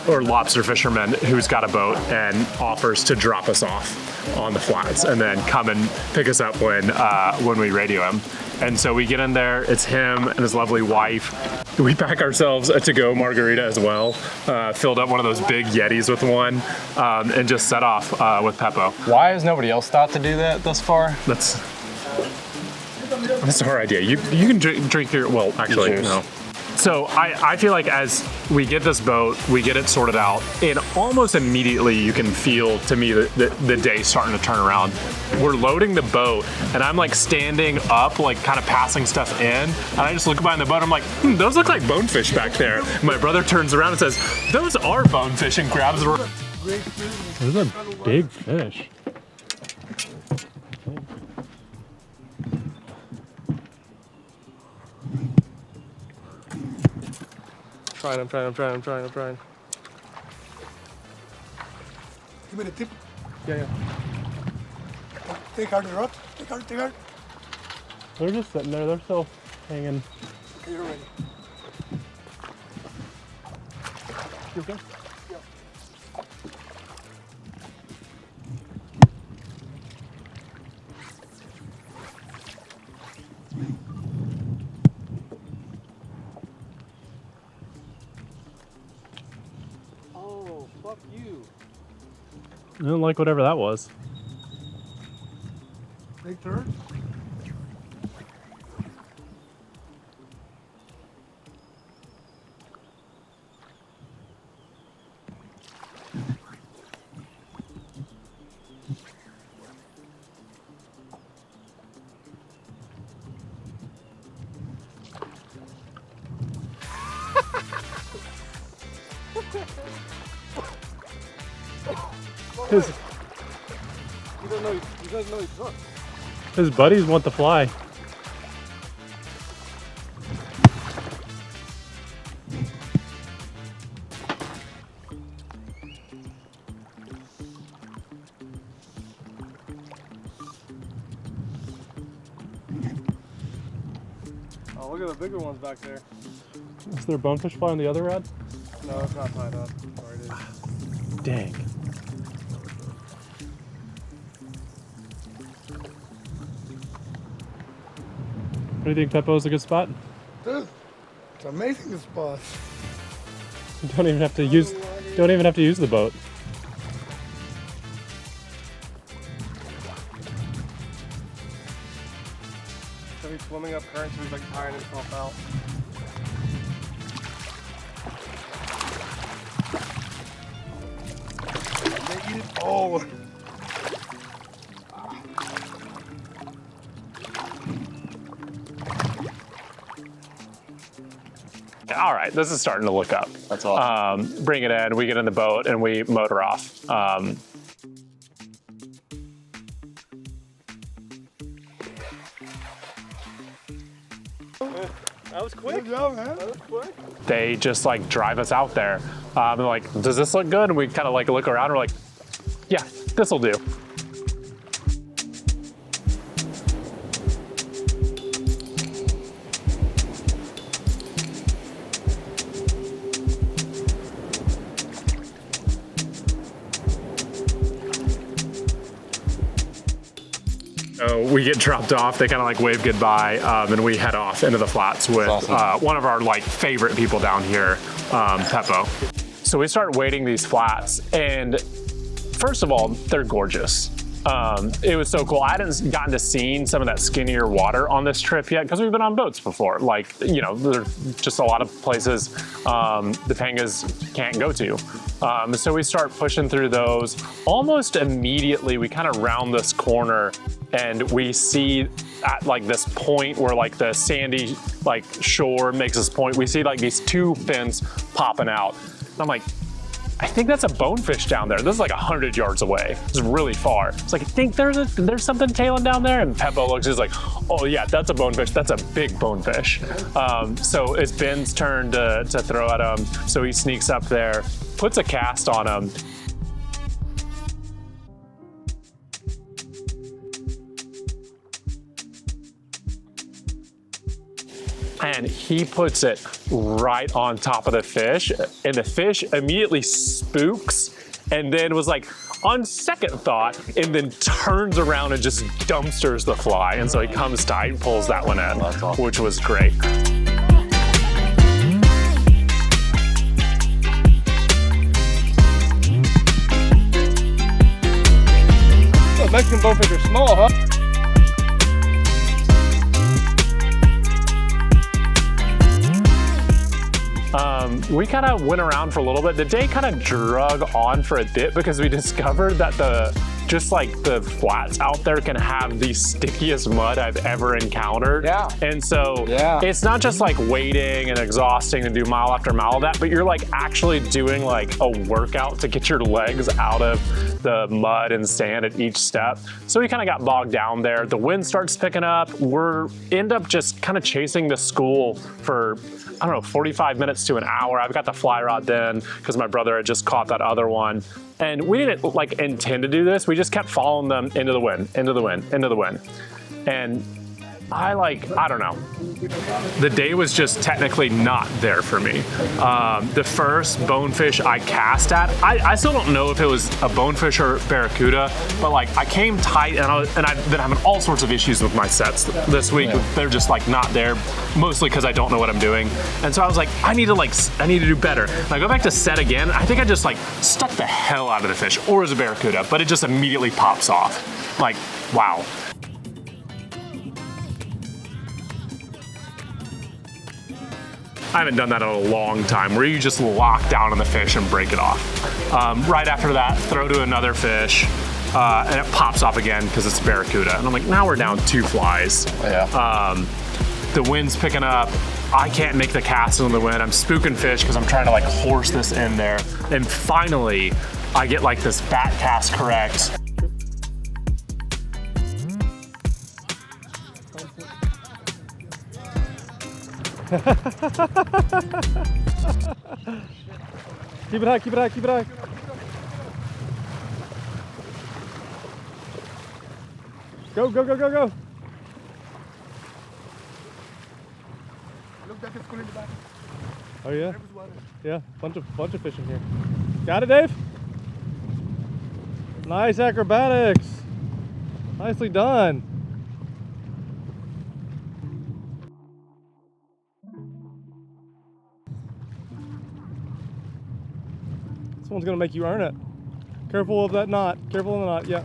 or lobster fisherman who's got a boat and offers to drop us off on the flats and then come and pick us up when we radio him. And so we get in there, it's him and his lovely wife. We pack ourselves a to-go margarita as well, filled up one of those big Yetis with one, and just set off with Peppo. Why has nobody else thought to do that thus far? That's our idea. You can drink your, well, actually, no. So I feel like as we get this boat, we get it sorted out, and almost immediately you can feel, to me, the day starting to turn around. We're loading the boat, and I'm like standing up, like kind of passing stuff in, and I just look behind the boat, I'm like, those look like bonefish back there. My brother turns around and says, those are bonefish, and grabs the... Those are big fish. I'm trying. Give me the tip. Yeah. Take out the rod. Take out. They're just sitting there. They're still hanging. Okay, you're ready. You okay? Oh, fuck you. I don't like whatever that was. Take turn. He doesn't know he's hooked. His buddies want the fly. Oh, look at the bigger ones back there. Is there a bonefish fly on the other rod? No, it's not tied up. Sorry, dude. Dang. What do you think, Peppo, is a good spot? Dude, it's an amazing spot. You don't even have to use the boat. So he's swimming up current, so he's like tiring himself out. They eat it all. All right, this is starting to look up. That's awesome. Bring it in, we get in the boat, and we motor off. That was quick. Good job, man. That was quick. They just like drive us out there. They're like, does this look good? And we kind of like look around, we're like, yeah, this'll do. So we get dropped off, they kind of like wave goodbye, and we head off into the flats with one of our like favorite people down here, Peppo. So we start wading these flats, and first of all, they're gorgeous. It was so cool. I hadn't gotten to see some of that skinnier water on this trip yet because we've been on boats before. Like, you know, there's just a lot of places the pangas can't go to. So we start pushing through those. Almost immediately, we kind of round this corner and we see at like this point where like the sandy like shore makes this point, we see like these two fins popping out. And I'm like, I think that's a bonefish down there. This is like 100 yards away. It's really far. It's like, I think there's something tailing down there. And Peppo looks, he's like, oh yeah, that's a bonefish. That's a big bonefish. So it's Ben's turn to throw at him. So he sneaks up there, puts a cast on him. And he puts it right on top of the fish, and the fish immediately spooks and then was like, on second thought, and then turns around and just dumpsters the fly. And so he comes tight, pulls that one in, which was great. Oh, Mexican bonefish are small, huh? We kind of went around for a little bit. The day kind of drug on for a bit because we discovered that just like the flats out there can have the stickiest mud I've ever encountered. Yeah. And so it's not just like waiting and exhausting to do mile after mile of that, but you're like actually doing like a workout to get your legs out of the mud and sand at each step. So we kind of got bogged down there. The wind starts picking up. End up just kind of chasing the school for, I don't know, 45 minutes to an hour. I've got the fly rod then because my brother had just caught that other one. And we didn't like intend to do this. We just kept following them into the wind, into the wind, into the wind. And I don't know. The day was just technically not there for me. The first bonefish I cast at, I still don't know if it was a bonefish or barracuda, but like I came tight and I've been having all sorts of issues with my sets this week. Yeah. They're just like not there, mostly because I don't know what I'm doing. And so I was like, I need to do better. And I go back to set again. I think I just like stuck the hell out of the fish, or it was a barracuda, but it just immediately pops off. Like, wow. I haven't done that in a long time, where you just lock down on the fish and break it off. Right after that, throw to another fish, and it pops off again because it's barracuda. And I'm like, now we're down 2 flies. Yeah. The wind's picking up. I can't make the cast in the wind. I'm spooking fish because I'm trying to like horse this in there. And finally, I get like this back cast correct. Keep it high, keep it high, keep it high. Go, go, go, go, go. Look, that is cool in the back. Oh yeah? Yeah, bunch of fish in here. Got it, Dave? Nice acrobatics. Nicely done. This one's gonna make you earn it. Careful of that knot. Careful of the knot, yeah.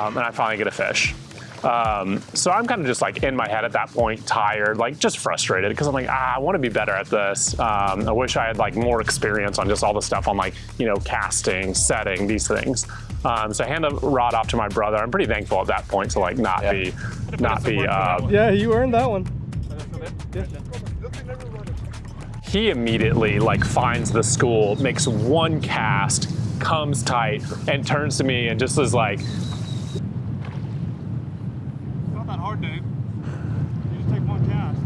And I finally get a fish. So I'm kind of just like in my head at that point, tired, like just frustrated because I'm like, I want to be better at this. I wish I had like more experience on just all the stuff on like, you know, casting, setting, these things. So I hand the rod off to my brother. I'm pretty thankful at that point to like not be. Yeah, you earned that one. Yeah. He immediately like finds the school, makes one cast, comes tight, and turns to me and just is like, hard, Dave. You just take one cast.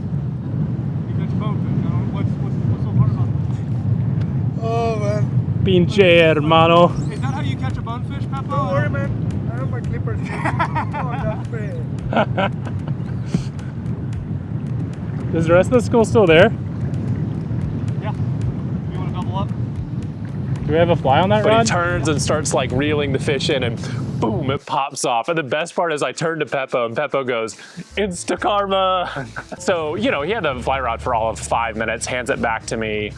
You catch a bonefish. What's so hard about it? Oh man. Pinche hermano. Is that how you catch a bonefish, Peppo? Don't worry, man. I have my clippers. Oh, that's great. Is the rest of the school still there? Yeah. You want to double up? Do we have a fly on that But rod? he turns and starts like reeling the fish in, and boom, it pops off. And the best part is I turn to Peppo, and Peppo goes, "Insta karma." So, you know, he had the fly rod for all of 5 minutes, hands it back to me,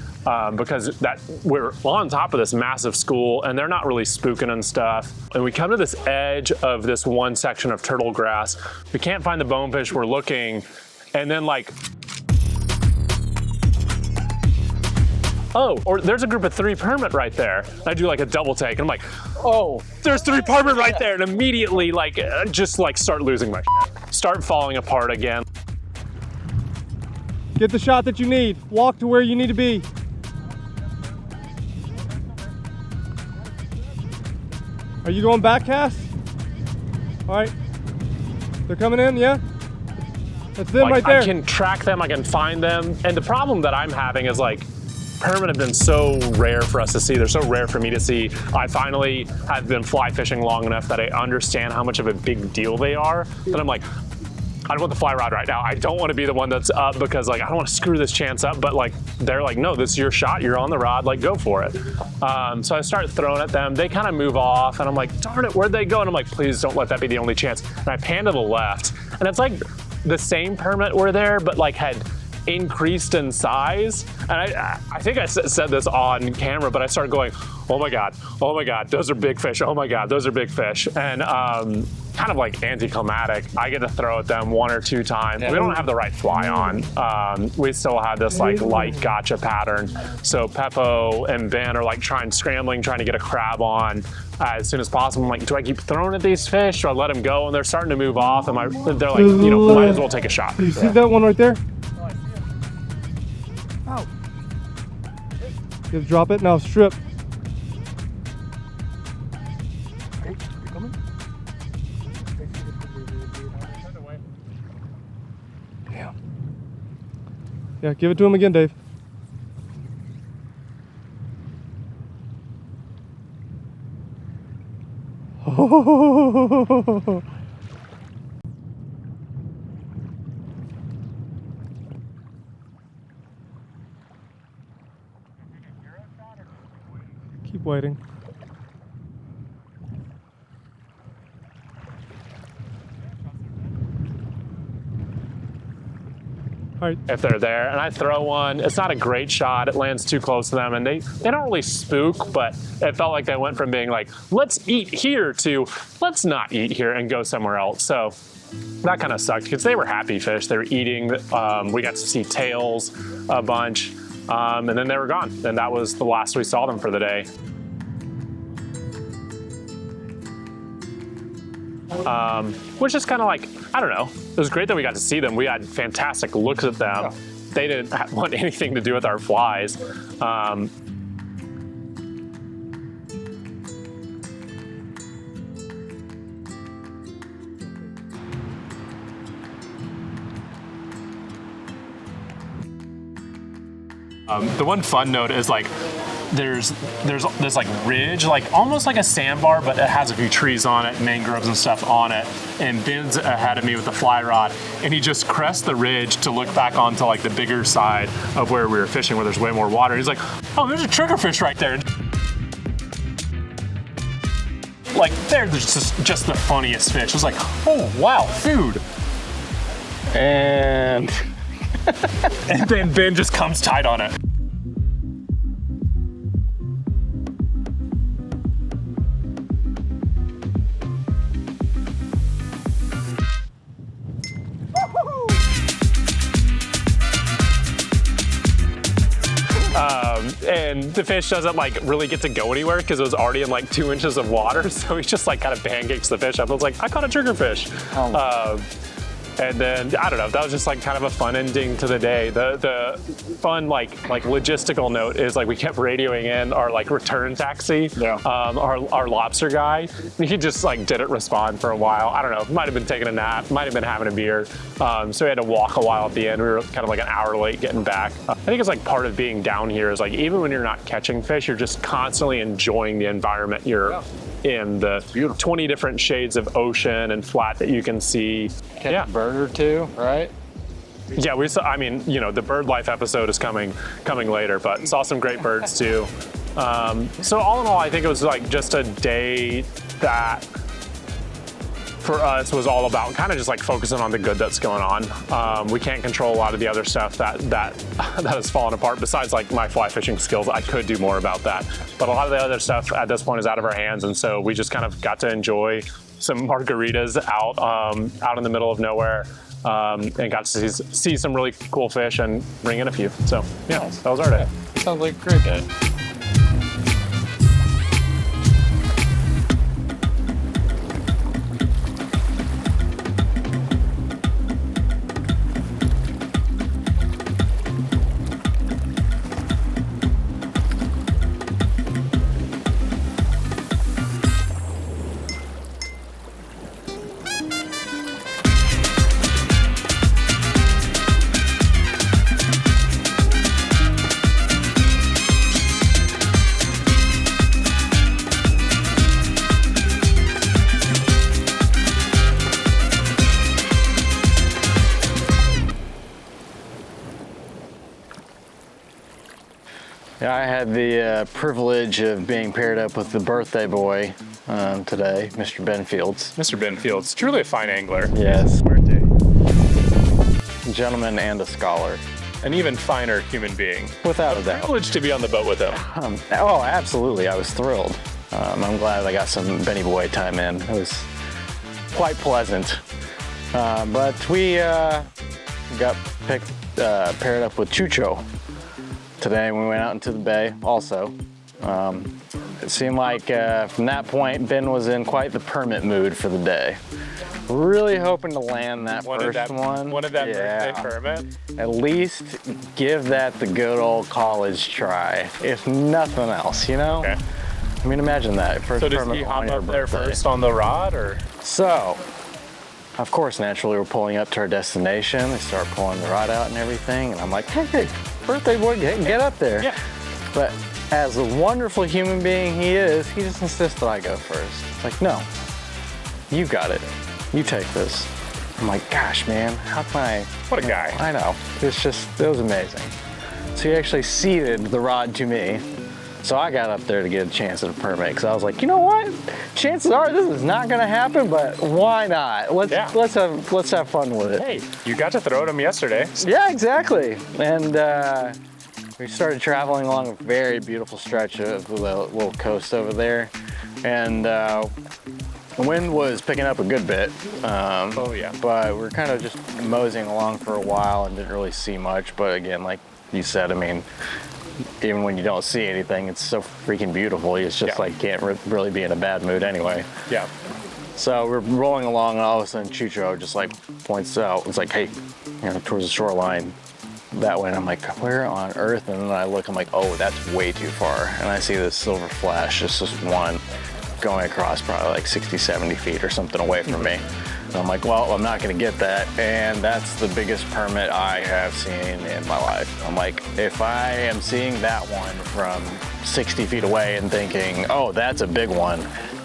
because we're on top of this massive school, and they're not really spooking and stuff. And we come to this edge of this one section of turtle grass. We can't find the bonefish. We're looking, and then like, oh, or there's a group of 3 permit right there. I do like a double take, and I'm like, oh, there's 3 permit right there, and immediately like, just like start losing my shit. Start falling apart again. Get the shot that you need. Walk to where you need to be. Are you going back cast? All right. They're coming in, yeah? That's them Like, right there. I can track them, I can find them. And the problem that I'm having is like, permit have been so rare for us to see. They're so rare for me to see. I finally have been fly fishing long enough that I understand how much of a big deal they are. That I'm like, I don't want the fly rod right now. I don't want to be the one that's up because like, I don't want to screw this chance up, but like, they're like, no, this is your shot. You're on the rod, like go for it. So I start throwing at them. They kind of move off and I'm like, darn it, where'd they go? And I'm like, please don't let that be the only chance. And I pan to the left and it's like the same permit were there, but like had increased in size. And I think I said this on camera, but I started going, oh my God, those are big fish. Oh my God, those are big fish. And kind of like anticlimactic. I get to throw at them 1 or 2 times. We don't have the right fly on. We still had this like light gotcha pattern. So Peppo and Ben are like scrambling, trying to get a crab on as soon as possible. I'm like, do I keep throwing at these fish? Do I let them go? And they're starting to move off. And they're like, you know, might as well take a shot. You see that one right there? Oh. You have to drop it, now strip. Yeah, give it to him again, Dave. Keep waiting. Right. If they're there, and I throw one, it's not a great shot. It lands too close to them, and they don't really spook, but it felt like they went from being like, let's eat here to let's not eat here and go somewhere else. So that kind of sucked because they were happy fish. They were eating. We got to see tails a bunch, and then they were gone. And that was the last we saw them for the day. Which is kind of like, I don't know. It was great that we got to see them. We had fantastic looks at them. Yeah. They didn't want anything to do with our flies. The one fun note is like, there's this like ridge, like almost like a sandbar, but it has a few trees on it, mangroves and stuff on it. And Ben's ahead of me with the fly rod, and he just crests the ridge to look back onto like the bigger side of where we were fishing, where there's way more water. He's like, oh, there's a triggerfish right there. Like they're just the funniest fish. It was like, oh wow, food. And and then Ben just comes tight on it. And the fish doesn't like really get to go anywhere because it was already in like 2 inches of water. So he just like kind of pancakes the fish up. I was like, I caught a triggerfish. And then, I don't know, that was just like kind of a fun ending to the day. The fun like logistical note is like we kept radioing in our like return taxi, our lobster guy. And he just like didn't respond for a while. I don't know, might have been taking a nap, might have been having a beer. So we had to walk a while at the end. We were kind of like an hour late getting back. I think it's like part of being down here is like, even when you're not catching fish, you're just constantly enjoying the environment you're in, the 20 different shades of ocean and flat that you can see. Catch a bird or two, right? Yeah, we saw, I mean, you know, the bird life episode is coming later, but saw some great birds too. So all in all, I think it was like just a day that for us was all about kind of just like focusing on the good that's going on. We can't control a lot of the other stuff that has fallen apart. Besides like my fly fishing skills, I could do more about that. But a lot of the other stuff at this point is out of our hands, and so we just kind of got to enjoy some margaritas out in the middle of nowhere, and got to see some really cool fish and bring in a few. So yeah, that was our day. Sounds like a great day. Yeah, I had the privilege of being paired up with the birthday boy today, Mr. Benfields. Mr. Benfields, truly a fine angler. Yes. A gentleman and a scholar. An even finer human being. Without a doubt. Privileged to be on the boat with him. Oh, absolutely. I was thrilled. I'm glad I got some Benny Boy time in. It was quite pleasant. But we got paired up with Chucho today. We went out into the bay also. It seemed like from that point, Ben was in quite the permit mood for the day. Really hoping to land that first one. Wanted that birthday permit. At least give that the good old college try, if nothing else, you know? Okay. I mean, imagine that. First So does permit he on hop your up there birthday. first on the rod, or? So, of course, naturally, we're pulling up to our destination. They start pulling the rod out and everything, and I'm like, hey, birthday boy, get up there. Yeah. But as a wonderful human being he is, he just insists that I go first. It's like, no, you got it. You take this. I'm like, gosh, man, how can I? What a guy. I know. It was amazing. So he actually ceded the rod to me. So I got up there to get a chance at a permit because I was like, you know what? Chances are this is not gonna happen, but why not? Let's have fun with it. Hey, you got to throw at him yesterday. Yeah, exactly. And we started traveling along a very beautiful stretch of the little coast over there, and the wind was picking up a good bit. Oh yeah. But we're kind of just moseying along for a while and didn't really see much. But again, like you said, I mean, even when you don't see anything, it's so freaking beautiful. It's just like can't really be in a bad mood anyway. Yeah. So we're rolling along, and all of a sudden Chucho just like points out, it's like, hey, towards the shoreline that way. And I'm like, where on earth? And then I look, I'm like, oh, that's way too far. And I see this silver flash, just this one going across probably like 60, 70 feet or something away from me. And I'm like, well, I'm not gonna get that. And that's the biggest permit I have seen in my life. I'm like, if I am seeing that one from 60 feet away and thinking, oh, that's a big one,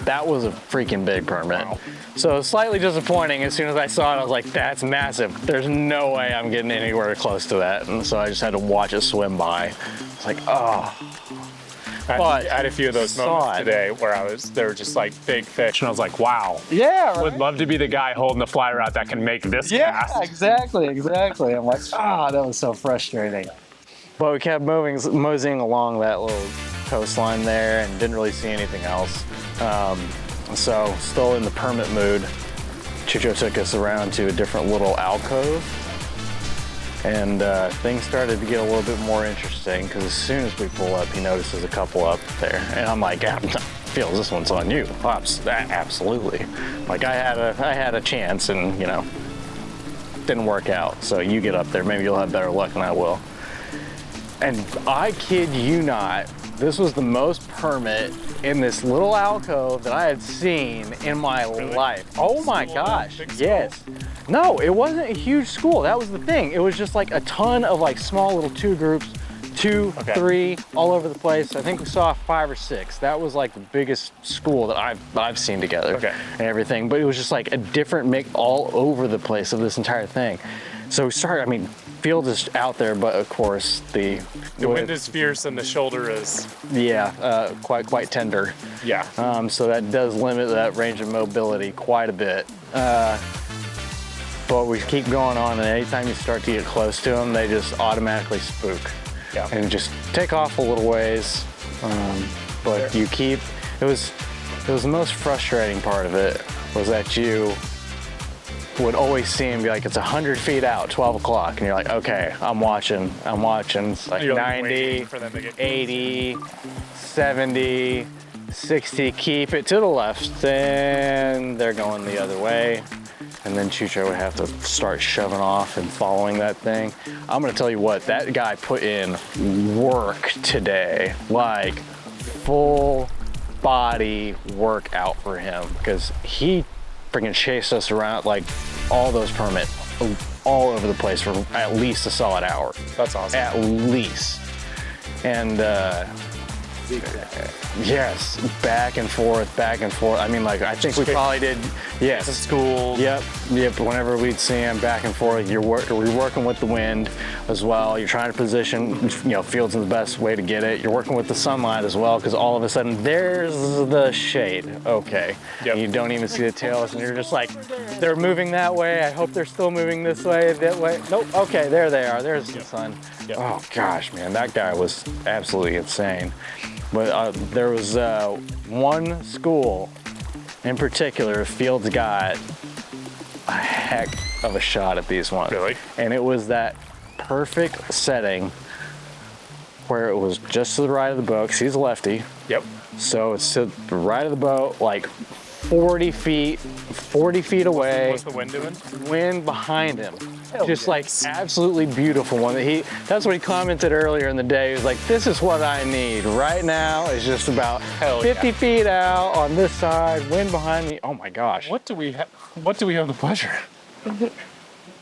that was a freaking big permit. Wow. So slightly disappointing. As soon as I saw it, I was like, that's massive. There's no way I'm getting anywhere close to that. And so I just had to watch it swim by. It's like, oh. I had a few of those moments today where they were just like big fish, and I was like, wow. Yeah, right? Would love to be the guy holding the fly rod that can make this cast. Yeah, exactly. I'm like, that was so frustrating. But we kept moseying along that little coastline there and didn't really see anything else. So still in the permit mood, Chucho took us around to a different little alcove. And things started to get a little bit more interesting because as soon as we pull up, he notices a couple up there. And I'm like, feels this one's on you. Absolutely. Like I had a chance and, didn't work out. So you get up there, maybe you'll have better luck than I will. And I kid you not, this was the most permit in this little alcove that I had seen in my life. Oh my gosh, yes. No, it wasn't a huge school. That was the thing. It was just like a ton of like small little two groups, 2, 3, all over the place. I think we saw 5 or 6. That was like the biggest school that I've seen together and everything. But it was just like a different mix all over the place of this entire thing. So we started, I mean, field is out there, but of course the wind is fierce and the shoulder is quite tender. Yeah. So that does limit that range of mobility quite a bit. But we keep going on, and anytime you start to get close to them, they just automatically spook. Yeah. And just take off a little ways. But you keep, it was the most frustrating part of it, was that you would always see him be like, it's 100 feet out, 12 o'clock. And you're like, okay, I'm watching. It's like 90, 80, 70, 60, keep it to the left. Then they're going the other way. And then Chucho would have to start shoving off and following that thing. I'm gonna tell you what, that guy put in work today, like full body workout for him, because he freaking chased us around like all those permits all over the place for at least a solid hour. That's awesome. At least. And yes, back and forth. I mean, like, I think we probably did, yes. School. Yep, whenever we'd see him back and forth, you're working with the wind as well. You're trying to position, fields in the best way to get it. You're working with the sunlight as well, because all of a sudden, there's the shade. Okay. Yep. You don't even see the tails, and you're just like, they're moving that way. I hope they're still moving this way, that way. Nope, okay, there they are. There's the sun. Yep. Oh gosh, man, that guy was absolutely insane. But there was one school in particular, Fields got a heck of a shot at these ones. Really? And it was that perfect setting where it was just to the right of the boat, 'cause he's a lefty. Yep. So it's to the right of the boat, like 40 feet away. What's the wind doing? Wind behind him. Just like absolutely beautiful one. That's what he commented earlier in the day. He was like, this is what I need right now. Is just about 50 feet out on this side, wind behind me. Oh my gosh. What do we have the pleasure?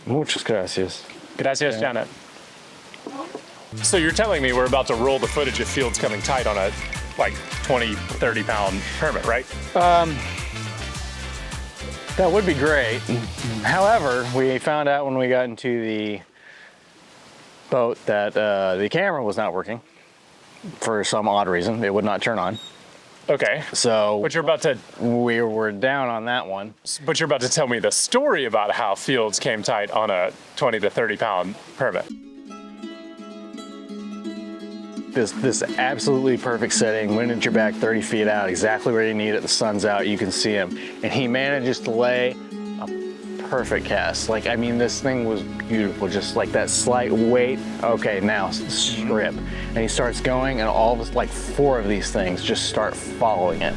Muchas gracias. Gracias, Janet. So you're telling me we're about to roll the footage of Fields coming tight on a like 20, 30 pound permit, right? That would be great. However, we found out when we got into the boat that the camera was not working for some odd reason. It would not turn on. Okay. So But you're about to we were down on that one. But you're about to tell me the story about how Fields came tight on a 20 to 30 pound permit. This absolutely perfect setting, wind at your back, 30 feet out, exactly where you need it, the sun's out, you can see him. And he manages to lay a perfect cast. Like, I mean, this thing was beautiful, just like that slight weight. Okay, now strip. And he starts going, and all of us, like 4 of these things just start following it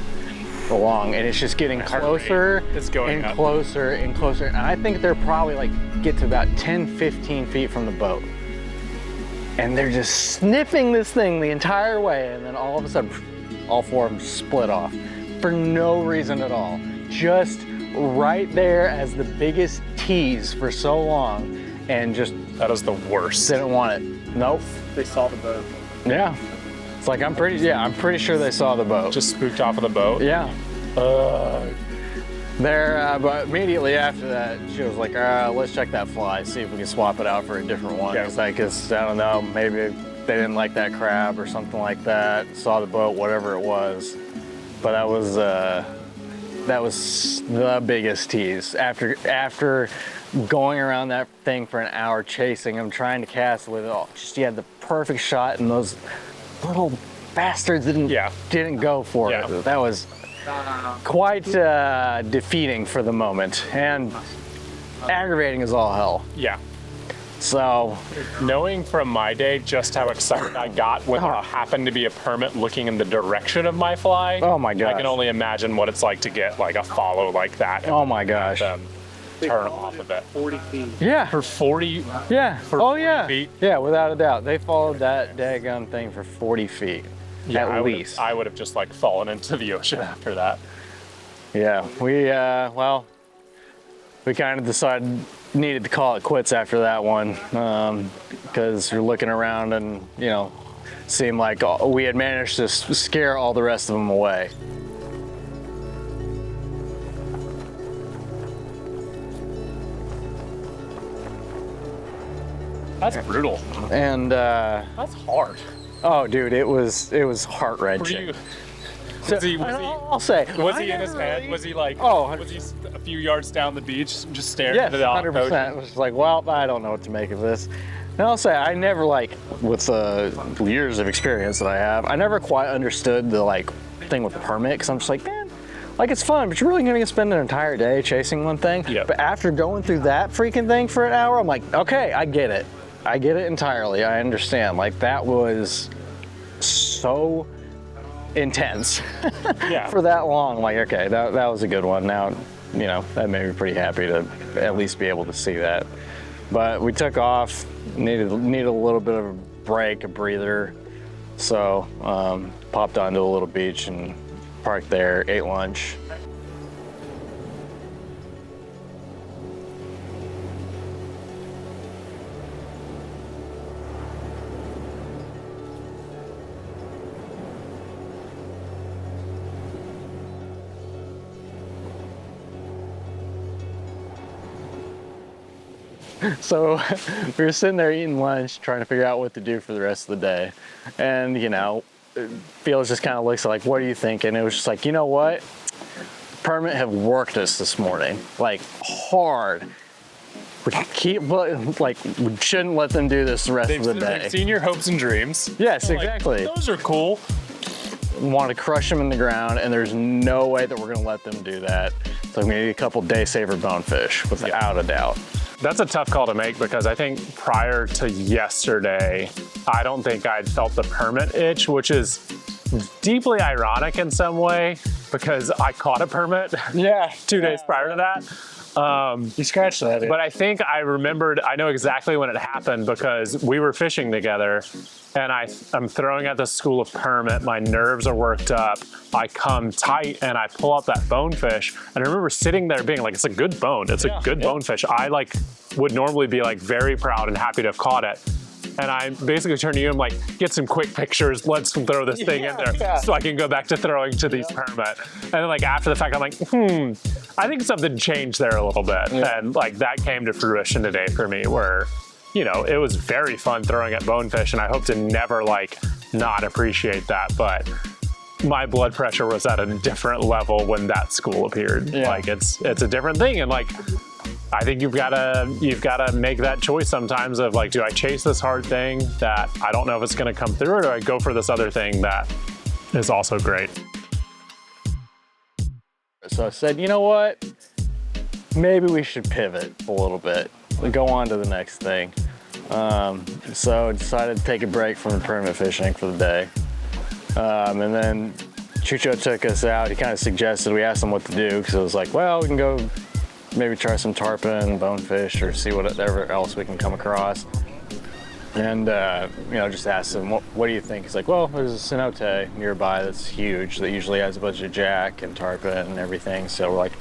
along, and it's just getting closer and closer and closer. And I think they're probably like get to about 10, 15 feet from the boat. And they're just sniffing this thing the entire way, and then all of a sudden, all 4 of them split off for no reason at all. Just right there as the biggest tease for so long, and just that was the worst. Didn't want it. Nope. They saw the boat. Yeah. It's like I'm pretty sure they saw the boat. Just spooked off of the boat. Yeah. But immediately after that, she was like, let's check that fly, see if we can swap it out for a different one. Yeah. It's like, I don't know, maybe they didn't like that crab or something like that, saw the boat, whatever it was. But that was the biggest tease. After going around that thing for an hour, chasing him, trying to cast with it all, he had the perfect shot, and those little bastards didn't go for it. That was quite defeating for the moment, and aggravating as all hell. Yeah. So, knowing from my day just how excited I got when there happened to be a permit looking in the direction of my fly. Oh my gosh. I can only imagine what it's like to get like a follow like that. Oh my gosh. Turn off of it. 40 feet. Yeah. For 40? Yeah. For 40 feet? Yeah, without a doubt. They followed that daggone thing for 40 feet. Yeah, at least. I would have just like fallen into the ocean after that. Yeah, we kind of decided needed to call it quits after that one, because you're looking around and seemed like we had managed to scare all the rest of them away. That's brutal. And That's hard. oh, dude, it was heart Were wrenching. you? Was he I'll say. was he in his head? Was he like? Oh, was he a few yards down the beach, just staring Yes, into the 100%. ocean? It was just like, well, I don't know what to make of this. And I'll say, I never like, with the years of experience that I have, I never quite understood the like thing with permit, because I'm just like, man, like it's fun, but you're really gonna spend an entire day chasing one thing. Yep. But after going through that freaking thing for an hour, I'm like, okay, I get it. I get it entirely. I understand. Like that was so intense Yeah. for that long. I'm like, okay, that was a good one. Now, you know, that made me pretty happy to at least be able to see that. But we took off, needed a little bit of a break, a breather. So popped onto a little beach and parked there, ate lunch. So we were sitting there eating lunch, trying to figure out what to do for the rest of the day. And, you know, Felix just kind of looks like, what are you thinking? It was just like, you know what? Permit have worked us this morning, like hard. We shouldn't let them do this the rest of the day. They've seen your hopes and dreams. Yes, Like, exactly. those are cool. Want to crush them in the ground, and there's no way that we're going to let them do that. So we need a couple day saver bonefish, without a doubt. That's a tough call to make because I think prior to yesterday, I don't think I'd felt the permit itch, which is deeply ironic in some way because I caught a permit 2 days prior to that. You scratched that. But I think I remembered, I know exactly when it happened because we were fishing together and I'm throwing at the school of permit. My nerves are worked up. I come tight and I pull up that bonefish. And I remember sitting there being like, it's a good bone. It's a good bonefish. I like would normally be like very proud and happy to have caught it. And I basically turn to you and like, get some quick pictures. Let's throw this thing in there so I can go back to throwing to these permit. And then like after the fact, I'm like, I think something changed there a little bit. And like that came to fruition today for me where, you know, it was very fun throwing at bonefish and I hope to never like not appreciate that. But my blood pressure was at a different level when that school appeared. Like it's a different thing. And like, I think you've got to make that choice sometimes of like, do I chase this hard thing that I don't know if it's going to come through, or do I go for this other thing that is also great? So I said, you know what? Maybe we should pivot a little bit and go on to the next thing. So I decided to take a break from the permit fishing for the day. And then Chucho took us out. He kind of suggested, we asked him what to do because it was like, well, we can go maybe try some tarpon, bonefish, or see whatever else we can come across. And, you know, just asked him, what do you think? He's like, well, there's a cenote nearby that's huge that usually has a bunch of jack and tarpon and everything. So we're like,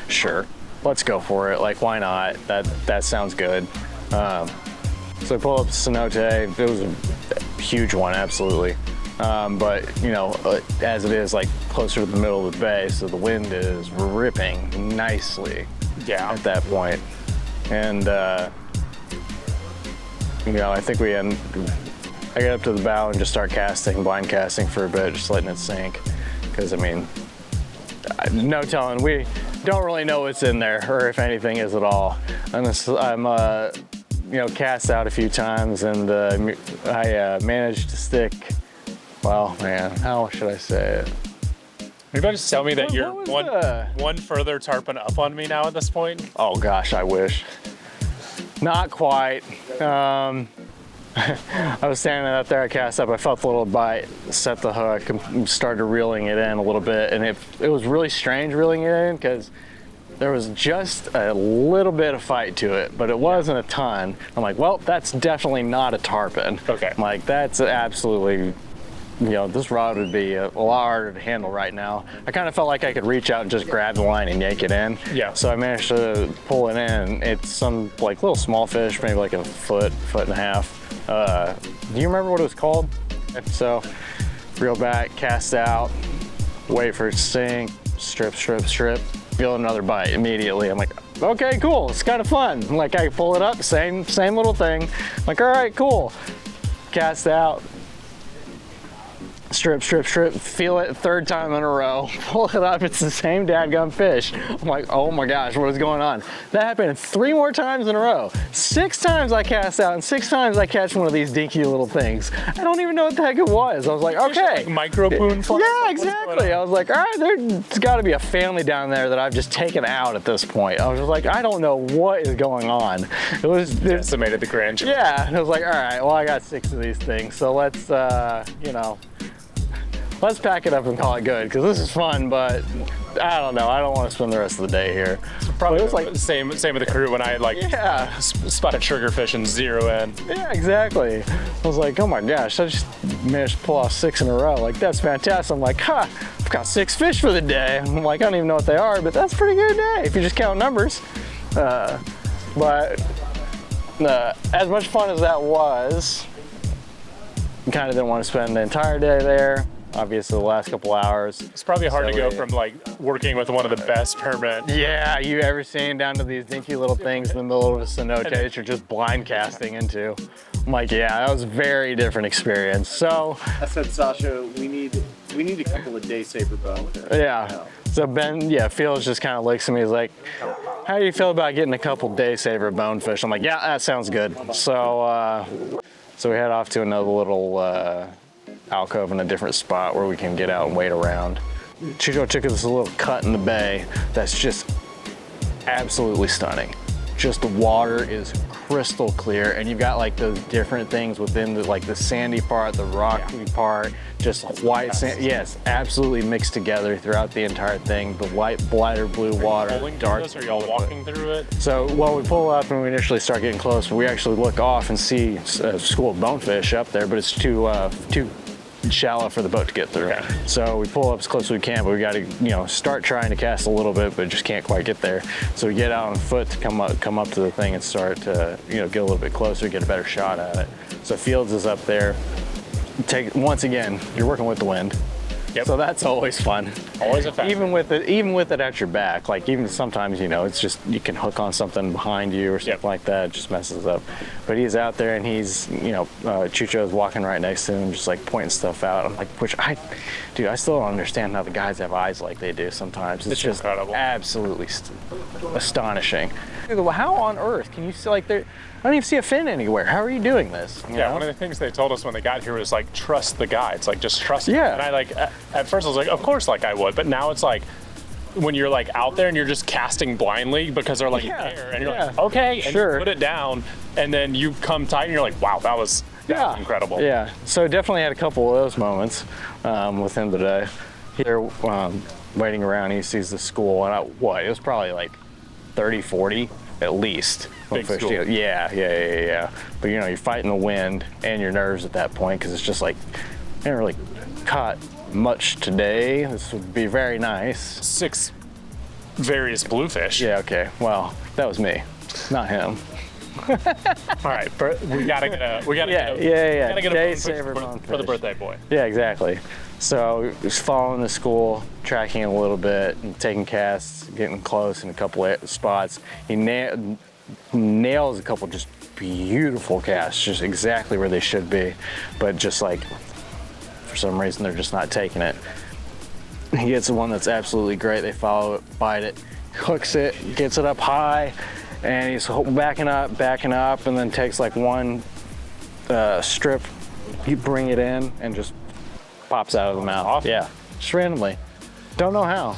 sure, let's go for it. Like, why not? That sounds good. So I pull up the cenote. It was a huge one, absolutely. But, you know, as it is like closer to the middle of the bay, so the wind is ripping nicely at that point. And, you know, I think I get up to the bow and just start casting, blind casting for a bit, just letting it sink. Because, I mean, no telling, we don't really know what's in there or if anything is at all. I'm you know, cast out a few times and I managed to stick, well, man, how should I say it? Are you about to tell me that you're one further tarpon up on me now at this point? Oh gosh, I wish. Not quite. I was standing out there, I cast up, I felt the little bite, set the hook, and started reeling it in a little bit, and it was really strange reeling it in because there was just a little bit of fight to it, but it wasn't a ton. I'm like, well, that's definitely not a tarpon. Okay. I'm like, that's absolutely, you know, this rod would be a lot harder to handle right now. I kind of felt like I could reach out and just grab the line and yank it in. Yeah. So I managed to pull it in. It's some like little small fish, maybe like a foot and a half. Do you remember what it was called? So reel back, cast out, wait for it to sink, strip, feel another bite immediately. I'm like, okay, cool. It's kind of fun. Like I pull it up, same little thing. Like, all right, cool. Cast out. Strip, feel it 3rd time in a row. Pull it up, it's the same dadgum fish. I'm like, oh my gosh, what is going on? That happened 3 more times in a row. 6 times I cast out and 6 times I catch one of these dinky little things. I don't even know what the heck it was. I was like, okay. Like micro boon flies? Yeah, exactly. I was like, all right, there's gotta be a family down there that I've just taken out at this point. I was just like, I don't know what is going on. It was Decimated the grandchildren. yeah, and I was like, all right, well, I got 6 of these things, so let's, you know, let's pack it up and call it good, because this is fun, but I don't know. I don't want to spend the rest of the day here. Probably it was like same with the crew when I like spotted triggerfish and 0 in. Yeah, exactly. I was like, oh my gosh, I just managed to pull off 6 in a row. Like, that's fantastic. I'm like, ha, I've got 6 fish for the day. I'm like, I don't even know what they are, but that's a pretty good day if you just count numbers. But as much fun as that was, I kind of didn't want to spend the entire day there. Obviously, the last couple hours. It's probably hard to go from like working with one of the best permit. Yeah, you ever seen down to these dinky little things in the middle of a cenote that you're just blind casting into. I'm like, yeah, that was a very different experience. So I said, Sasha, we need a couple of day saver bonefish. Yeah. So Ben, Felix just kind of looks at me. He's like, how do you feel about getting a couple day saver bonefish? I'm like, yeah, that sounds good. So we head off to another little alcove in a different spot where we can get out and wait around. Chico took us a little cut in the bay that's just absolutely stunning. Just the water is crystal clear, and you've got like those different things within the like the sandy part, the rocky part, just white sand. Yes, absolutely mixed together throughout the entire thing. The white, lighter blue water, dark. Are y'all walking through it? So, well, we pull up and we initially start getting close, but we actually look off and see a school of bonefish up there, but it's too shallow for the boat to get through. Okay. So we pull up as close as we can, but we got to, start trying to cast a little bit, but just can't quite get there. So we get out on foot to come up to the thing and start to, get a little bit closer, get a better shot at it. So Fields is up there. Once again, you're working with the wind. Yep. So that's always fun. Always a factor. Even with it at your back, like even sometimes, it's just, you can hook on something behind you or something like that, it just messes up. But he's out there and he's, Chucho's walking right next to him, just like pointing stuff out. I'm like, I still don't understand how the guys have eyes like they do sometimes. It's just incredible. Absolutely astonishing. How on earth can you see, like, I don't even see a fin anywhere. How are you doing this? You know? One of the things they told us when they got here was like, trust the guides, like just trust them. Yeah. And I like, at first I was like, of course, like I would, but now it's like, when you're like out there and you're just casting blindly because they're like there and you're like, okay, and you put it down and then you come tight and you're like, wow, that was incredible. Yeah, so definitely had a couple of those moments within the day. Here, waiting around, he sees the school and it was probably like 30, 40 at least. Big school. Yeah. But you're fighting the wind and your nerves at that point because it's just like, I didn't really caught much today. This would be very nice. 6 various bluefish. Yeah, okay. Well, that was me, not him. All right, we gotta get a Day saver for the birthday boy. Yeah, exactly. So just following the school, tracking it a little bit, and taking casts, getting close in a couple of spots. He nails a couple just beautiful casts, just exactly where they should be, but just like for some reason they're just not taking it. He gets the one that's absolutely great. They follow it, bite it, hooks it, gets it up high, and he's backing up, and then takes like one strip. You bring it in and just pops out of the mouth. Awesome. Yeah, just randomly. Don't know how.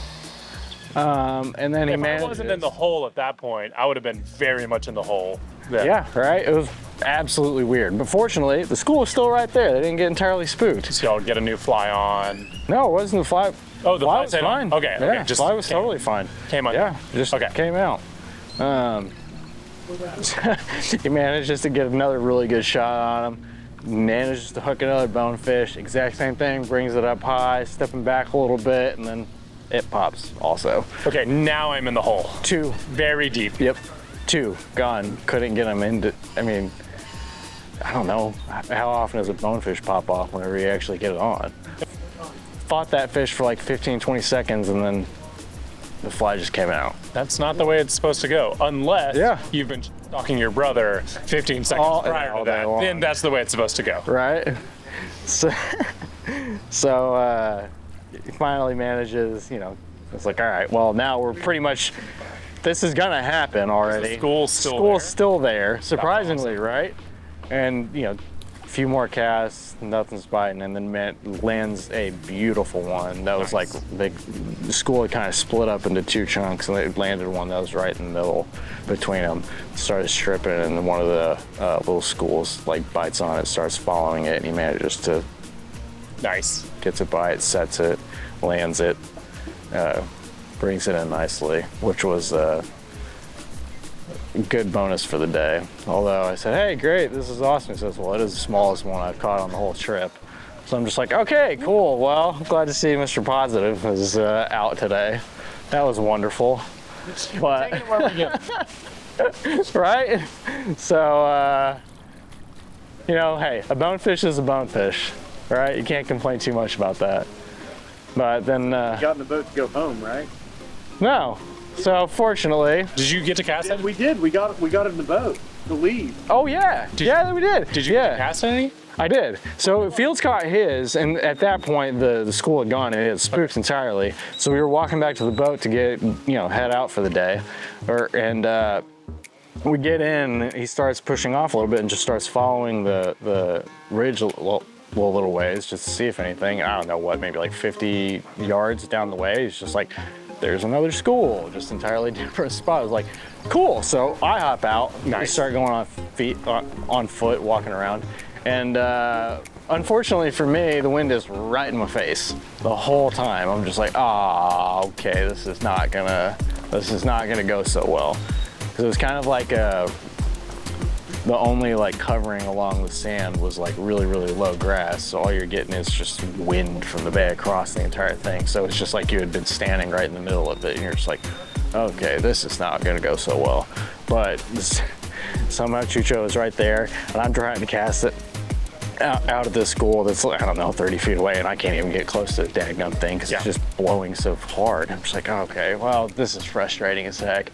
And then if I wasn't in the hole at that point, I would have been very much in the hole. Yeah, right? It was absolutely weird. But fortunately, the school was still right there. They didn't get entirely spooked. So y'all get a new fly on. No, it wasn't the fly. Oh, the fly was fine. Okay, yeah, just fly was totally fine. Came on. Yeah, just came out. He managed just to get another really good shot on him. Manages to hook another bonefish. Exact same thing, brings it up high, stepping back a little bit, and then it pops also. Okay, now I'm in the hole. 2. Very deep. Yep. 2 gone. Couldn't get him into. I mean, I don't know how often does a bonefish pop off whenever you actually get it on. Fought that fish for like 15, 20 seconds and then the fly just came out. That's not the way it's supposed to go, unless Yeah. you've been stalking your brother 15 seconds prior all to day that. long. Then that's the way it's supposed to go. Right? So he finally manages, you know, it's like, all right, well, now we're pretty much, this is gonna happen already. School's Still there, surprisingly, right? And, you know, a few more casts, nothing's biting, and then lands a beautiful one that was like, the school had kind of split up into 2 chunks, and they landed one that was right in the middle between them. Started stripping, and one of the little schools like bites on it, starts following it, and he manages to gets it by it, sets it, lands it, brings it in nicely, which was a good bonus for the day. Although I said, hey, great, this is awesome. He says, well, it is the smallest one I've caught on the whole trip. So I'm just like, okay, cool. Well, I'm glad to see Mr. Positive is out today. That was wonderful. But, right? So, you know, hey, a bonefish is a bonefish, right? You can't complain too much about that. But then... You got in the boat to go home, right? No. So fortunately... Did you get to cast it? We did. We got in the boat to leave. Oh, yeah. Yeah, we did. Did you get to cast any? I did. So Fields caught his, and at that point, the school had gone and it had spooked entirely. So we were walking back to the boat to get, you know, head out for the day. And we get in, he starts pushing off a little bit and just starts following the ridge a little ways just to see if anything, I don't know what, maybe like 50 yards down the way. He's just like, there's another school, just entirely different spot. I was like, cool. So I hop out, I start going on foot, walking around. And unfortunately for me, the wind is right in my face the whole time. I'm just like, okay, this is not gonna go so well. Because it was kind of like the only like covering along the sand was like really, really low grass. So all you're getting is just wind from the bay across the entire thing. So it's just like you had been standing right in the middle of it and you're just like, okay, this is not gonna go so well. But somehow Chucho is right there and I'm trying to cast it out of this school that's, I don't know, 30 feet away, and I can't even get close to the daggum thing because it's just blowing so hard. I'm just like, okay, well, this is frustrating as heck.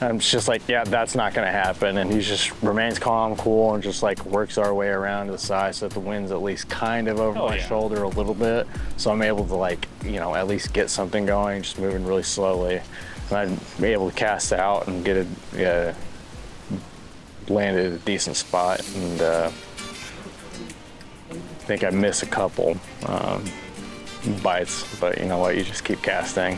I'm just like, yeah, that's not gonna happen. And he just remains calm, cool, and just like works our way around to the side so that the wind's at least kind of over my shoulder a little bit. So I'm able to like, you know, at least get something going, just moving really slowly. And I'd be able to cast out and get it, landed at a decent spot. And I think I miss a couple bites, but you know what, you just keep casting.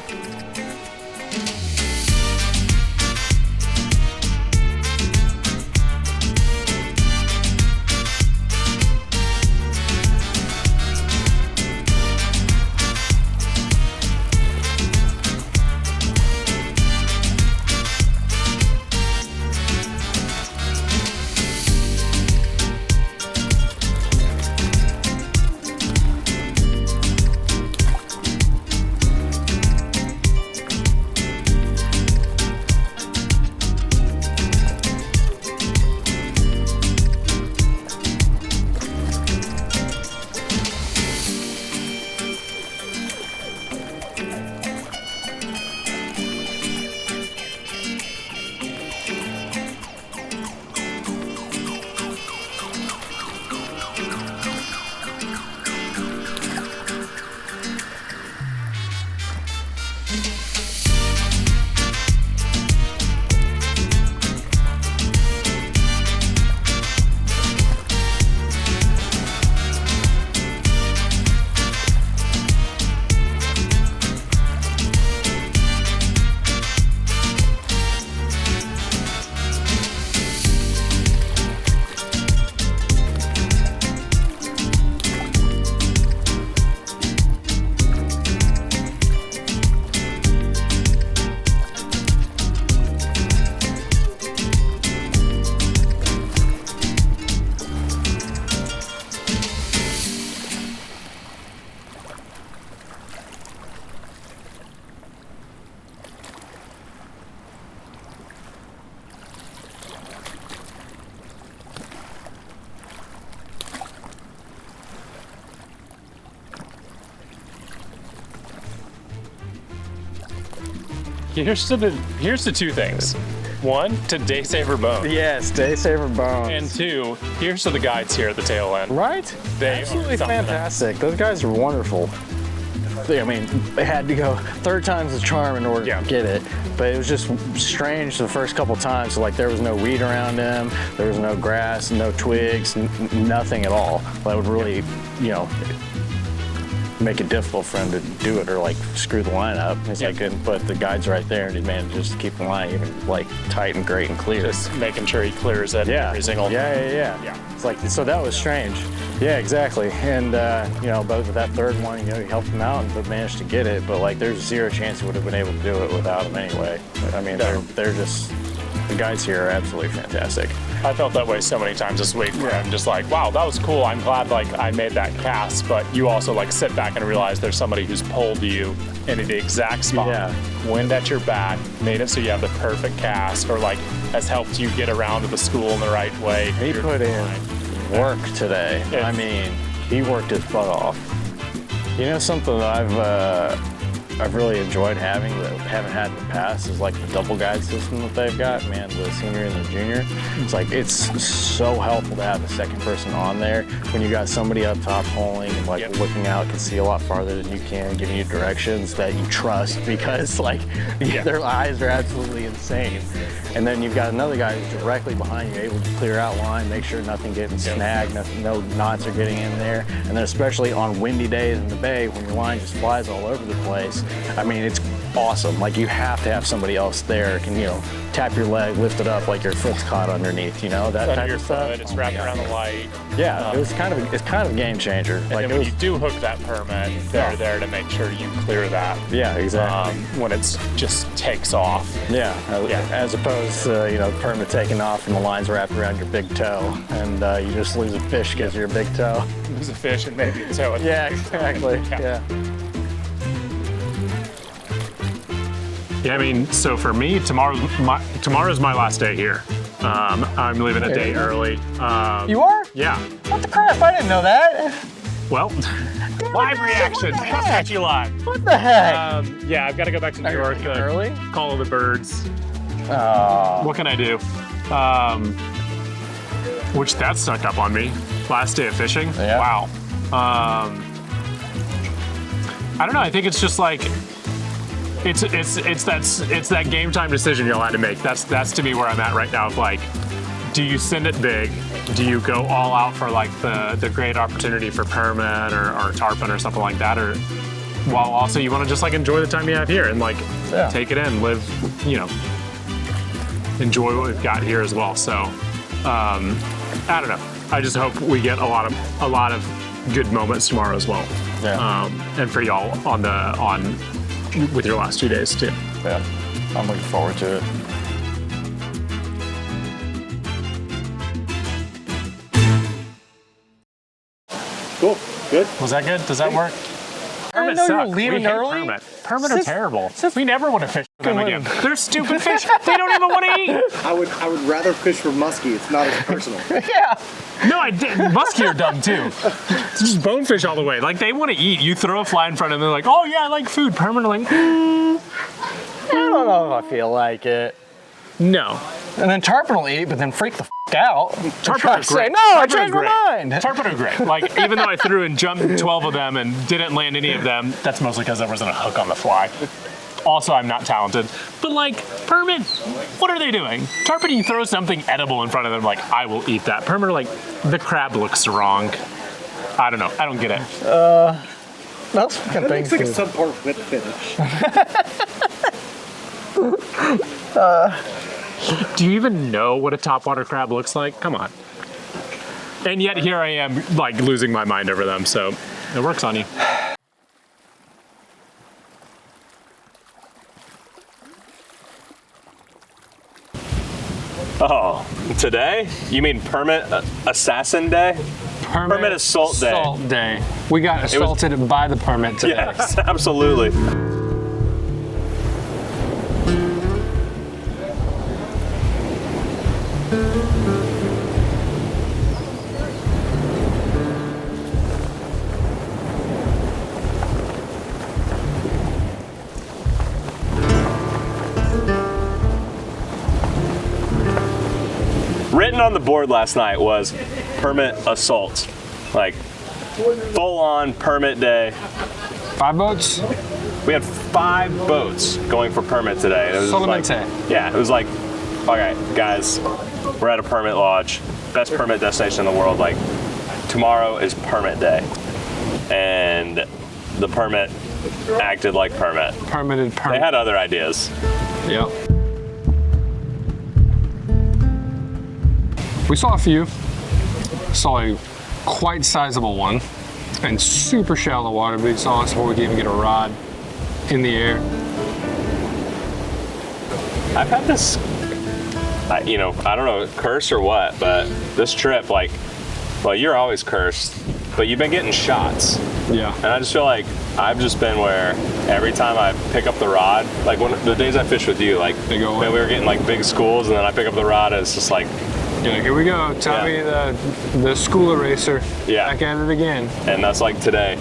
Here's the two things. One, to day saver bones. Yes, day saver bones. And two, here's to the guides here at the tail end. Right? They Absolutely are something else. fantastic. Those guys are wonderful. I mean, they had to go 3rd time's the charm in order to get it. But it was just strange the first couple times. So like there was no weed around him, there was no grass, no twigs, nothing at all. That would really, you know, make it difficult for him to do it or like screw the line up. He's like, but the guide's right there and he managed just to keep the line even like tight and great and clear. Just making sure he clears it every single Yeah. It's like, so that was strange. Yeah, exactly. And, you know, but with that 3rd one, you know, he helped him out but managed to get it. But like, there's 0 chance he would have been able to do it without him anyway. I mean, they're just, the guides here are absolutely fantastic. I felt that way so many times this week where I'm just like, wow, that was cool. I'm glad like I made that cast, but you also like sit back and realize there's somebody who's pulled you into the exact spot, wind at your back, made it so you have the perfect cast, or like has helped you get around to the school in the right way. He put in work today. I mean, he worked his butt off. You know, something that I've really enjoyed having that haven't had in the past is like the double guide system that they've got, man, the senior and the junior. It's like, it's so helpful to have the 2nd person on there when you got somebody up top pulling and like looking out, can see a lot farther than you can, giving you directions that you trust because like their eyes are absolutely insane. And then you've got another guy who's directly behind you, able to clear out line, make sure nothing getting snagged, no knots are getting in there. And then especially on windy days in the bay when your line just flies all over the place, I mean, it's awesome. Like you have to have somebody else there, can, you know, tap your leg, lift it up like your foot's caught underneath, you know, that type of stuff. It's wrapped around the light. Yeah, it's kind of a game changer. And like then when you do hook that permit, they're there to make sure you clear that. Yeah, exactly. When it's just takes off. Yeah, as opposed to, you know, permit taking off and the line's wrapped around your big toe and you just lose a fish because of your big toe. Lose a fish and maybe a toe. Yeah, exactly. Yeah, I mean, so for me, tomorrow's my last day here. I'm leaving a day early. You are? Yeah. What the crap? I didn't know that. Well, live reaction. I'll catch you live. What the heck? Yeah, I've got to go back to New York. Early? Call the birds. What can I do? Which that snuck up on me. Last day of fishing. Yeah. Wow. I don't know. I think it's just like it's that game time decision you'll have to make. That's to me where I'm at right now. Of like, do you send it big? Do you go all out for like the great opportunity for permit or tarpon or something like that, or while also you want to just like enjoy the time you have here and like take it in, live, you know, enjoy what we've got here as well. So I don't know. I just hope we get a lot of good moments tomorrow as well. Yeah. And for y'all on with your last 2 days too. Yeah. I'm looking forward to it. Cool. Good. Was that good? Does that work? I didn't know you were leaving early. Permit are terrible. We never want to fish for them again. They're stupid fish. They don't even want to eat. I would rather fish for muskie. It's not as personal. Yeah. No, I did. Muskie are dumb too. It's just bonefish all the way. Like they want to eat. You throw a fly in front of them, they're like, "Oh yeah, I like food." Permit are like, I don't know if I feel like it. No. And then tarpon will eat, but then freak the out. Tarpon are great. No, I changed my mind. Tarpon are great. Like, even though I threw and jumped 12 of them and didn't land any of them, that's mostly because there wasn't a hook on the fly. Also, I'm not talented. But like, permit, what are they doing? Tarpon, you throw something edible in front of them, like, I will eat that. Permit are like, the crab looks wrong. I don't know. I don't get it. Those fucking things. Looks like a subpar whip finish. Do you even know what a topwater crab looks like? Come on. And yet here I am, like, losing my mind over them, so it works on you. Oh, today? You mean permit assassin day? Permit assault day. Assault day. We got assaulted by the permit today. Yes, absolutely. on the board last night was permit assault. Like, full on permit day. 5 boats? We had 5 boats going for permit today. And it was like, yeah, it was like, okay, guys, we're at a permit lodge, best permit destination in the world. Like, tomorrow is permit day. And the permit acted like permit. Permitted permit. They had other ideas. Yep. We saw a few. Saw a quite sizable one and super shallow water, but he saw us before we could even get a rod in the air. I've had this, you know, I don't know, curse or what, but this trip, like, well, you're always cursed, but you've been getting shots. Yeah. And I just feel like I've just been where every time I pick up the rod, like when the days I fished with you, like, they go away. Man, we were getting like big schools, and then I pick up the rod, and it's just like, you're like, here we go, Tommy, the school eraser. Yeah. Back at it again. And that's like today.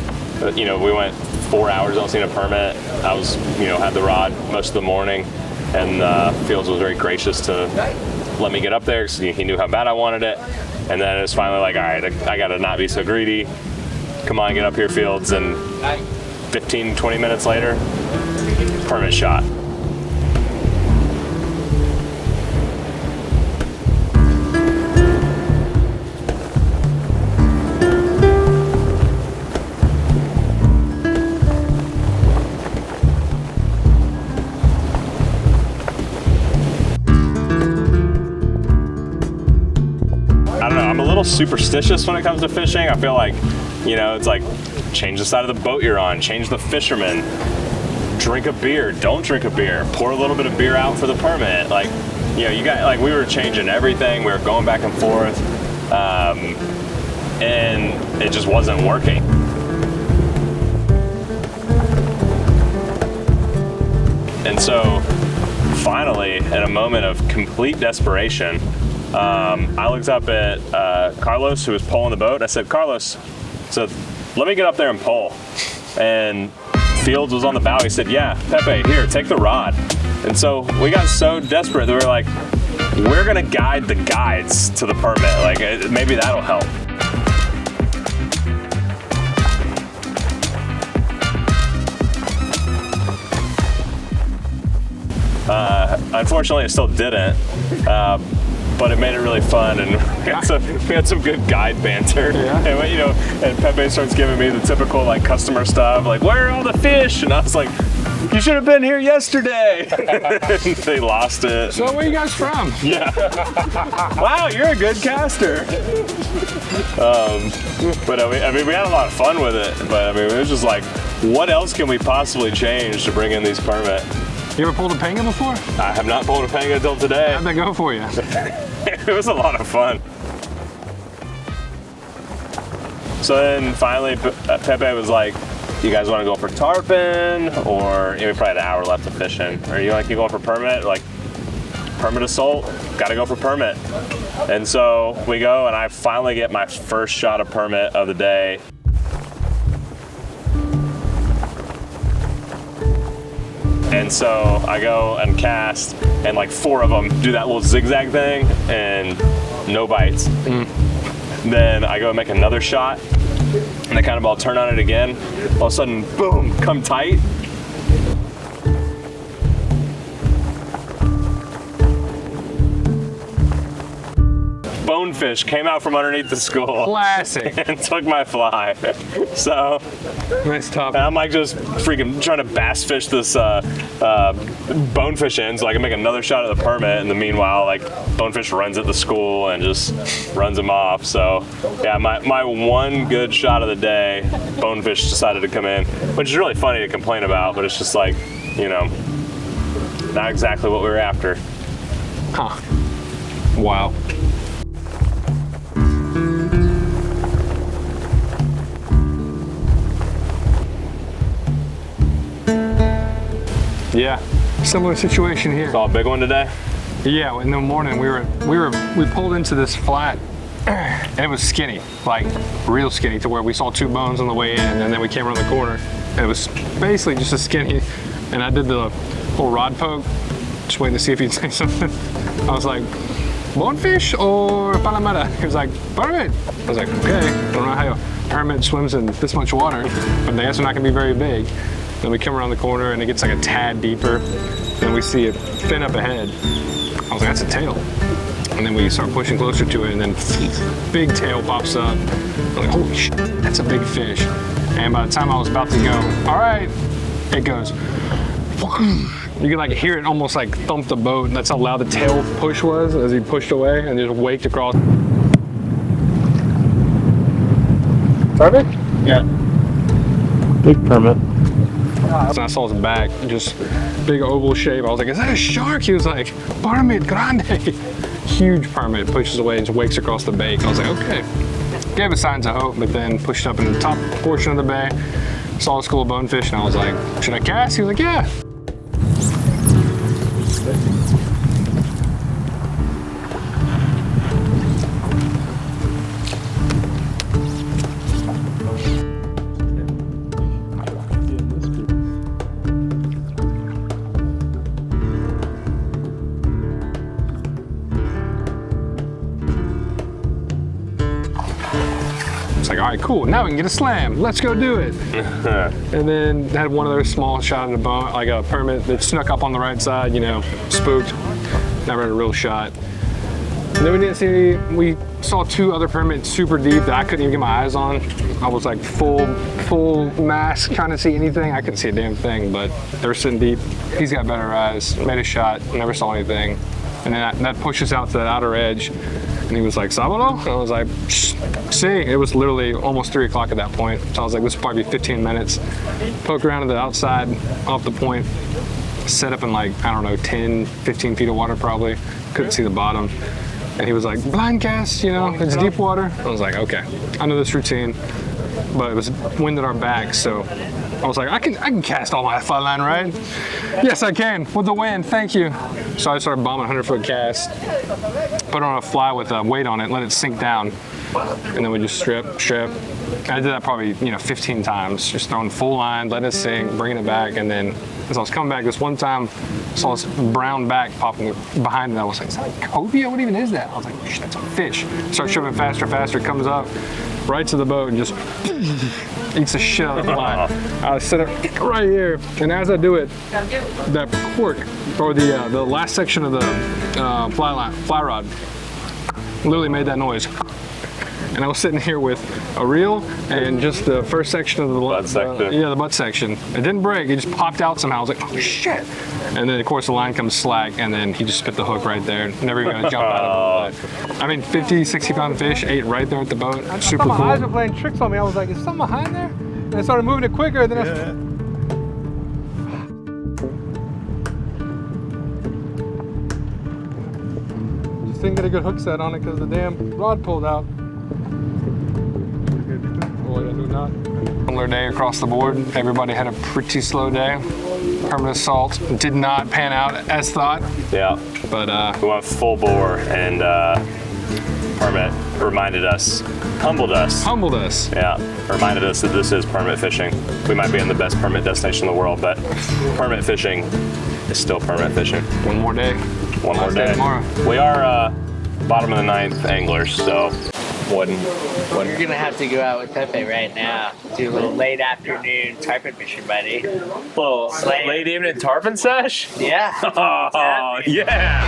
You know, we went 4 hours on seeing a permit. I was, you know, had the rod most of the morning, and Fields was very gracious to let me get up there because he knew how bad I wanted it. And then it was finally like, all right, I gotta not be so greedy. Come on, get up here, Fields. And 15, 20 minutes later, permit shot. Superstitious when it comes to fishing. I feel like, you know, it's like change the side of the boat you're on, change the fisherman, drink a beer, don't drink a beer, pour a little bit of beer out for the permit. Like, you know, you got, like, we were changing everything, we were going back and forth, and it just wasn't working. And so finally, in a moment of complete desperation, I looked up at Carlos, who was pulling the boat. I said, Carlos, so let me get up there and pull. And Fields was on the bow. He said, yeah, Pepe, here, take the rod. And so we got so desperate that we were like, we're gonna guide the guides to the permit. Like, maybe that'll help. Unfortunately, it still didn't. But it made it really fun, and we had some good guide banter. Yeah. And, you know, and Pepe starts giving me the typical like customer stuff, like, where are all the fish? And I was like, you should have been here yesterday. They lost it. So where are you guys from? Yeah. Wow, you're a good caster. But I mean, we had a lot of fun with it. But I mean, it was just like, what else can we possibly change to bring in these permit? You ever pulled a panga before? I have not pulled a panga until today. How'd that go for you? It was a lot of fun. So then finally, Pepe was like, you guys want to go for tarpon? Or, you know, we probably had an hour left of fishing. Or you going for permit? Like, permit assault? Gotta go for permit. And so we go, and I finally get my first shot of permit of the day. And so I go and cast, and like 4 of them do that little zigzag thing, and no bites. Then I go and make another shot, and they kind of all turn on it again. All of a sudden, boom, come tight. Bonefish came out from underneath the school. Classic. And took my fly. So, nice top. And I'm like just freaking trying to bass fish this bonefish in so I can make another shot at the permit. In the meanwhile, like, bonefish runs at the school and just runs him off. So, yeah, my one good shot of the day, bonefish decided to come in, which is really funny to complain about, but it's just like, you know, not exactly what we were after. Huh. Wow. Yeah, similar situation here. Saw a big one today? Yeah, in the morning we pulled into this flat and it was skinny, like real skinny, to where we saw 2 bones on the way in, and then we came around the corner and it was basically just a skinny, and I did the whole rod poke, just waiting to see if he'd say something. I was like, Bonefish or Palometa? He was like, permit. I was like, okay. I don't know how a permit swims in this much water, but I guess they're not gonna be very big. Then we come around the corner and it gets like a tad deeper. Then we see a fin up ahead. I was like, that's a tail. And then we start pushing closer to it and then big tail pops up. I'm like, holy shit, that's a big fish. And by the time I was about to go, all right, it goes. You can like hear it almost like thump the boat, and that's how loud the tail push was as he pushed away and just waked across. Perfect? Yeah. Big permit. So I saw his back, just big oval shape. I was like, is that a shark? He was like, permit grande. Huge permit, pushes away and just wakes across the bay. I was like, okay. Gave us signs of hope, but then pushed up in the top portion of the bay, saw a school of bonefish, and I was like, should I cast? He was like, yeah. Like, all right, cool, now we can get a slam. Let's go do it. And then had one other small shot at a bone, like a permit that snuck up on the right side, you know, spooked. Never had a real shot. And then we saw two other permits super deep that I couldn't even get my eyes on. I was like full mask trying to see anything. I couldn't see a damn thing, but they were sitting deep. He's got better eyes, made a shot, never saw anything. And then that pushes out to that outer edge. And he was like, Sabado? And I was like, see, it was literally almost 3 o'clock at that point. So I was like, this will probably be 15 minutes. Poke around to the outside, off the point, set up in like, I don't know, 10, 15 feet of water probably. Couldn't see the bottom. And he was like, blind cast, you know, it's deep water. I was like, okay, I know this routine. But it was wind at our back, so I was like, I can cast all my fly line, right? Yes, I can, with the wind, thank you. So I started bombing 100-foot cast, put on a fly with a weight on it, let it sink down, and then we just strip. I did that probably, 15 times, just throwing full line, letting it sink, bringing it back, and then as I was coming back this one time, saw this brown back popping behind me. I was like, is that a cobia? What even is that? I was like, that's a fish. Start stripping faster, it comes up right to the boat and just eats the shit out of the line. I set it right here, and as I do it, that cork, or the last section of the fly rod, literally made that noise. And I was sitting here with a reel and just the first section of the butt section. Yeah, the butt section. It didn't break, it just popped out somehow. I was like, oh shit. And then of course the line comes slack, and then he just spit the hook right there. Never even gonna jump out of it. I mean, 50, 60 pound fish ate right there at the boat. Super cool. My eyes were playing tricks on me. I was like, is something behind there? And I started moving it quicker, and then just didn't get a good hook set on it because the damn rod pulled out. Similar day across the board. Everybody had a pretty slow day. Permanent assault did not pan out as thought. Yeah. But we went full bore, and permit reminded us, humbled us. Yeah. Reminded us that this is permit fishing. We might be in the best permit destination in the world, but permit fishing is still permit fishing. One more day. One more day. Tomorrow. We are bottom of the 9th anglers, so. You're gonna have to go out with Pepe right now. Do a little late afternoon tarpon fishing, buddy. Little late evening tarpon sesh? Yeah. Oh, yeah.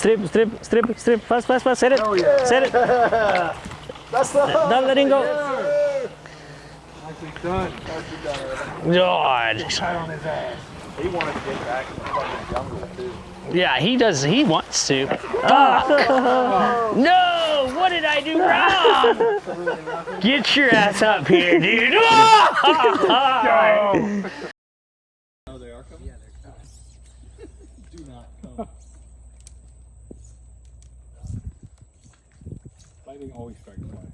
Strip, strip, strip, strip. Fast, fast, fast. Set it. Set it. Don't let him go. Nicely done. God. On his ass. He wanted to get back in the fucking jungle too. Yeah, he does. He wants to. Oh. No! What did I do wrong? Get your ass up here, dude. Oh, they are coming? Yeah, they're coming. Do not come. Lightning always strikes twice.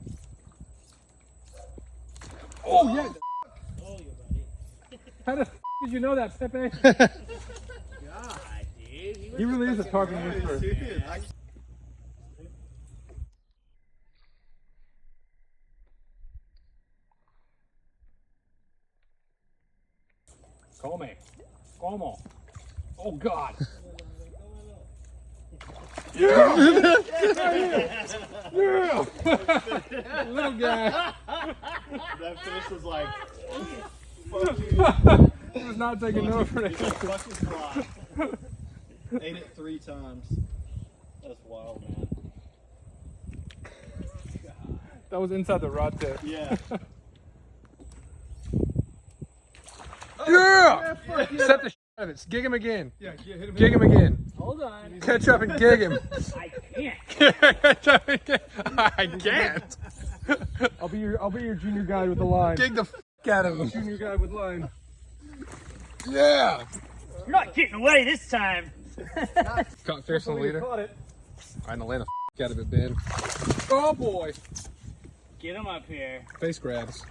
Oh, yeah. How the did you know that, Pepe? God, dude. He really is a tarpon whisperer. Come. Como. Oh, God. Yeah! Yeah! Little guy. That fish was like, He was not taking no for it. fucking fly. Ate it 3 times. That's wild, man. That was inside the rod tip. Yeah. Yeah! Set the shit out of it. Gig him again. Yeah, hit him. Gig him again. Hold on. Catch up and gig him. I can't. Catch up and gig. I can't. I'll be your junior guide with the line. Gig the out of him. Junior guide with line. Yeah. You're not getting away this time. Caught fish on the leader. I know, land the out of it, Ben. Oh boy. Get him up here. Face grabs.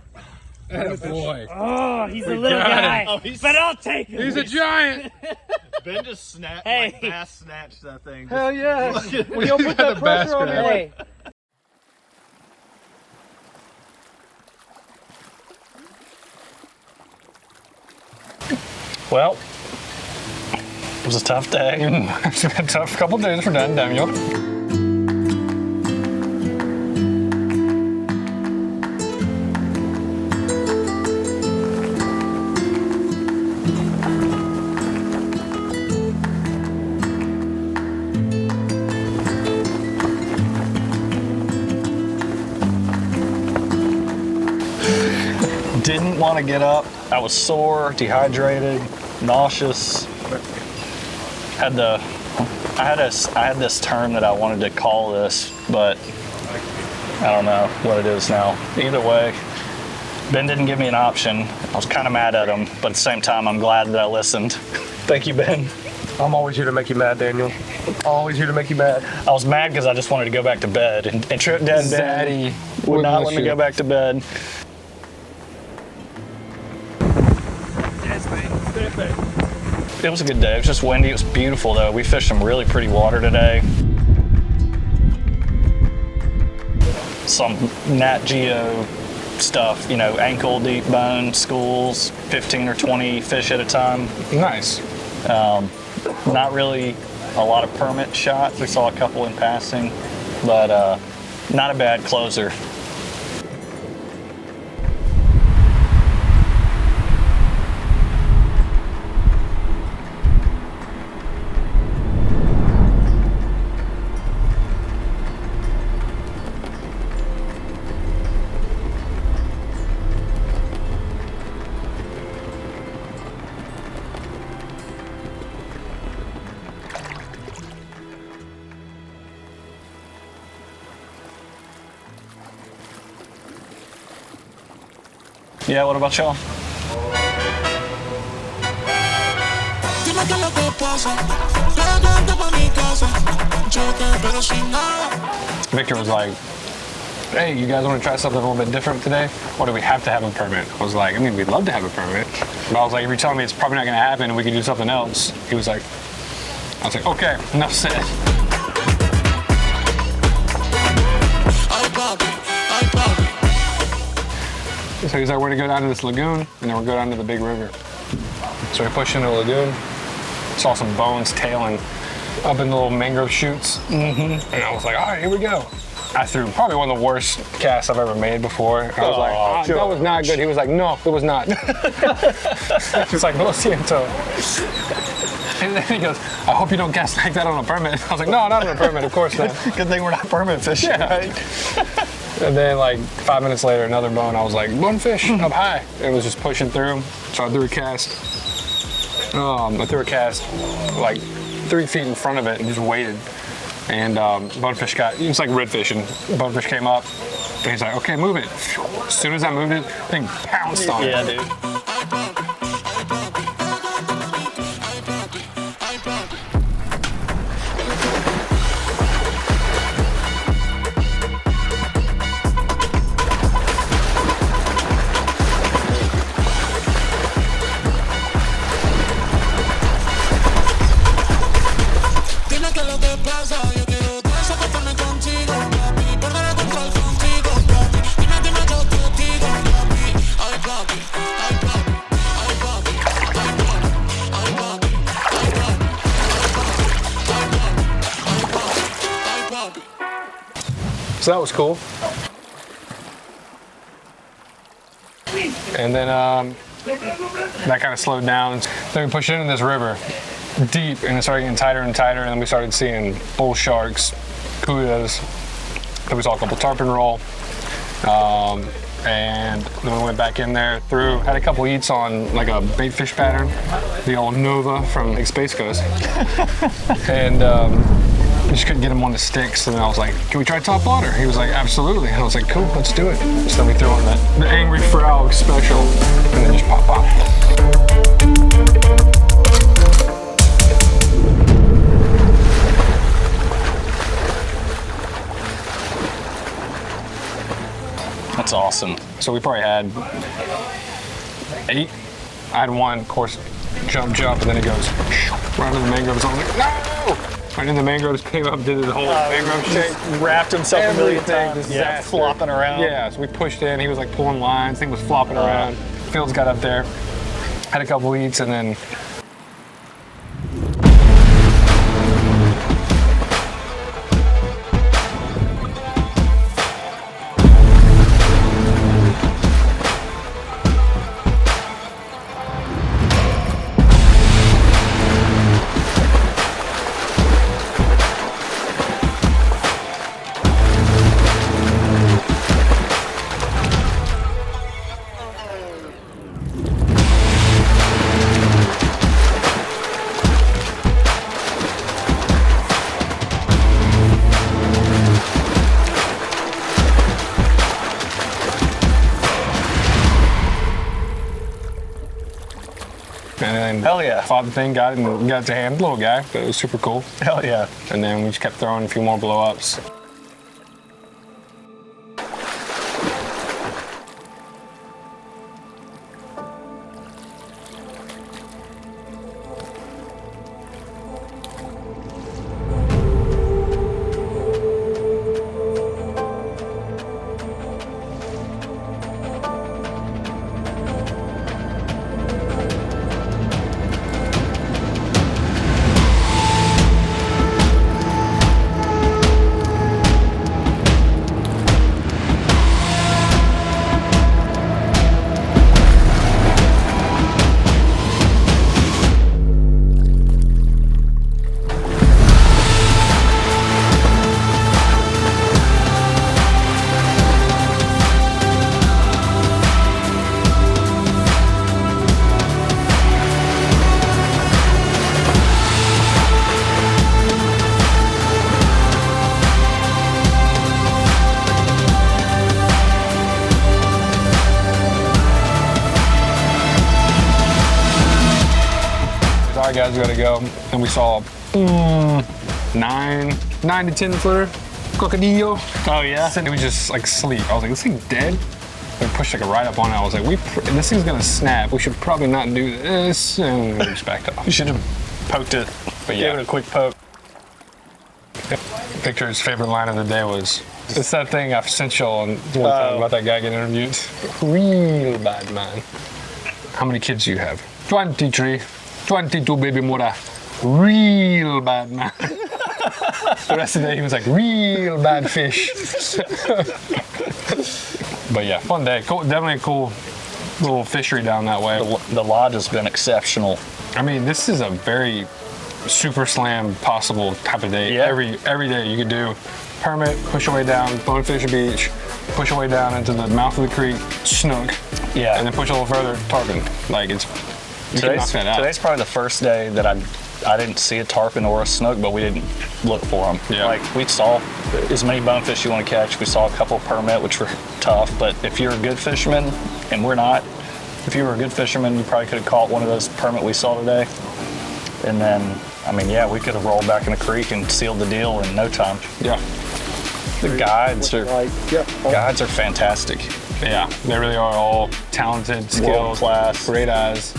Boy. Oh, he's a little guy. Oh, but I'll take him. He's a giant. Ben just snapped, Hey. like bass snatched that thing. Hell yeah. We don't put that pressure on him. Hey. Well, it was a tough day. It's been a tough couple days for Dan Daniel. Didn't want to get up. I was sore, dehydrated, nauseous. I had this term that I wanted to call this, but I don't know what it is now. Either way, Ben didn't give me an option. I was kind of mad at him, but at the same time, I'm glad that I listened. Thank you, Ben. I'm always here to make you mad, Daniel. Always here to make you mad. I was mad because I just wanted to go back to bed, and Trip Dad Ben would not let me go back to bed. It was a good day. It was just windy. It was beautiful, though. We fished some really pretty water today. Some Nat Geo stuff, you know, ankle deep bone schools, 15 or 20 fish at a time. Nice. Not really a lot of permit shots. We saw a couple in passing, but not a bad closer. Yeah, what about y'all? Victor was like, hey, you guys want to try something a little bit different today? Or do we have to have a permit? I was like, I mean, we'd love to have a permit. But I was like, if you're telling me it's probably not going to happen and we can do something else, he was like, I was like, okay, enough said. So he's like, we're gonna go down to this lagoon, and then we'll go down to the big river. So we pushed into the lagoon, saw some bones tailing up in the little mangrove shoots. And I was like, all right, here we go. I threw probably one of the worst casts I've ever made before. I was like, that was not good. He was like, no, it was not. He was like, lo siento. And then he goes, I hope you don't cast like that on a permit. I was like, no, not on a permit, of course not. Good thing we're not permit fishing, right? And then like 5 minutes later, another bone, I was like, bonefish up high. It was just pushing through. So I threw a cast. I threw a cast like 3 feet in front of it and just waited. And bonefish it's like redfish, and bonefish came up. And he's like, okay, move it. As soon as I moved it, the thing pounced on it. Yeah, dude. So that was cool. And then that kind of slowed down. Then we pushed into this river deep, and it started getting tighter and tighter, and then we started seeing bull sharks, kudas. Then we saw a couple tarpon roll. And then we went back in there, had a couple eats on like a bait fish pattern, the old Nova from Space Coast. And we just couldn't get him on the sticks, and then I was like, can we try top water? He was like, absolutely. And I was like, cool, let's do it. So then we threw on the Angry Frog special, and then just pop. That's awesome. So we probably had 8. I had one, of course, jump, and then it goes right into the mangroves. I was like, no! Right in the mangroves, came up, did the whole mangrove shake. Wrapped himself a million times. Disaster. Flopping around. Yeah, so we pushed in. He was like pulling lines. Thing was flopping around. Fields got up there, had a couple eats, and then hell yeah. Fought the thing, got it to hand. Little guy, but it was super cool. Hell yeah. And then we just kept throwing a few more blow-ups. All right, guys, we gotta go. And we saw 9 to 10 footer crocodile. Oh yeah. And it was just like sleep. I was like, this thing's dead. We pushed like a right up on it. I was like, this thing's gonna snap. We should probably not do this. And we just backed off. You should have poked it. But yeah, give it a quick poke. Victor's favorite line of the day was, it's that thing I've sent y'all one time about that guy getting interviewed. Real bad man. How many kids do you have? 23. 22 baby mora. Real bad man. The rest of the day he was like, real bad fish. But yeah, fun day. Cool, definitely a cool little fishery down that way. The lodge has been exceptional. I mean, this is a very super slam possible type of day. Yeah. Every day you could do permit, push your way down, Bonefish Beach, push your way down into the mouth of the creek, snook, Yeah. and then push a little further, tarpon. Like it's, you can knock that out. Today's probably the first day that I didn't see a tarpon or a snook, but we didn't look for them. Yeah. Like we saw as many bonefish you want to catch. We saw a couple permit, which were tough, but if you're a good fisherman, and we're not, if you were a good fisherman, you probably could have caught one of those permit we saw today. And then, I mean, yeah, we could have rolled back in the creek and sealed the deal in no time. Yeah. The guides are fantastic. Yeah, they really are all talented, skilled, World-class. great eyes,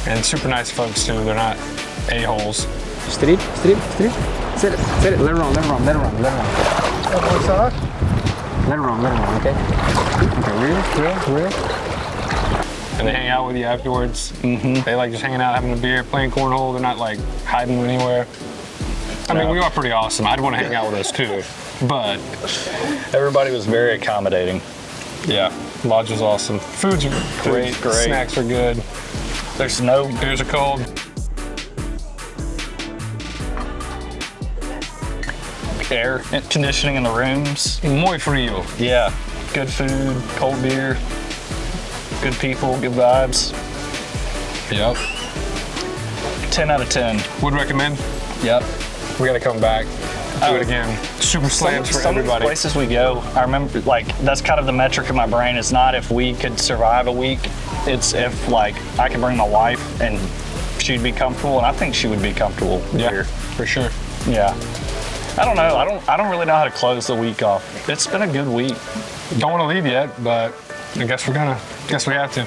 and super nice folks too. They're not a-holes. Strip. Sit it. Let it run. Let it run. Okay? Okay, real. And they hang out with you afterwards. They like just hanging out, having a beer, playing cornhole. They're not like hiding anywhere. I mean, we are pretty awesome. I'd want to hang out with us too, but everybody was very accommodating. Yeah, lodge was awesome. Food's great. Snacks are good. There's no beers are cold. Air conditioning in the rooms. Muy frío. Yeah, good food, cold beer, good people, good vibes. Yep. 10 out of 10. Would recommend. Yep. We gotta come back. Do it again. Super slams for some everybody. Of the places we go, I remember, like, that's kind of the metric in my brain. It's not if we could survive a week. It's if, like, I could bring my wife and she'd be comfortable, and I think she would be comfortable here. For sure. Yeah. I don't know. I don't really know how to close the week off. It's been a good week. Don't want to leave yet, but I guess we're gonna. Guess we have to.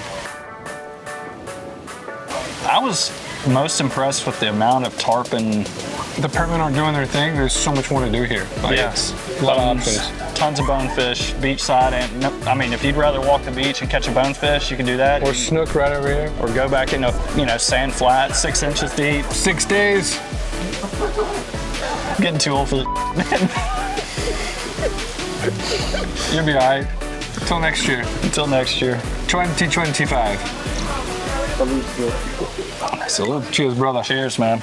I was most impressed with the amount of tarpon. The permit aren't doing their thing. There's so much more to do here. Like, Yes. a lot of options. Tons of bonefish, beachside, and I mean, if you'd rather walk the beach and catch a bonefish, you can do that. Or snook right over here. Or go back in a, sand flat, 6 inches deep. 6 days. Getting too old for the You'll be all right. Until next year. Until next year. 2025. So, cheers, brother. Cheers, man.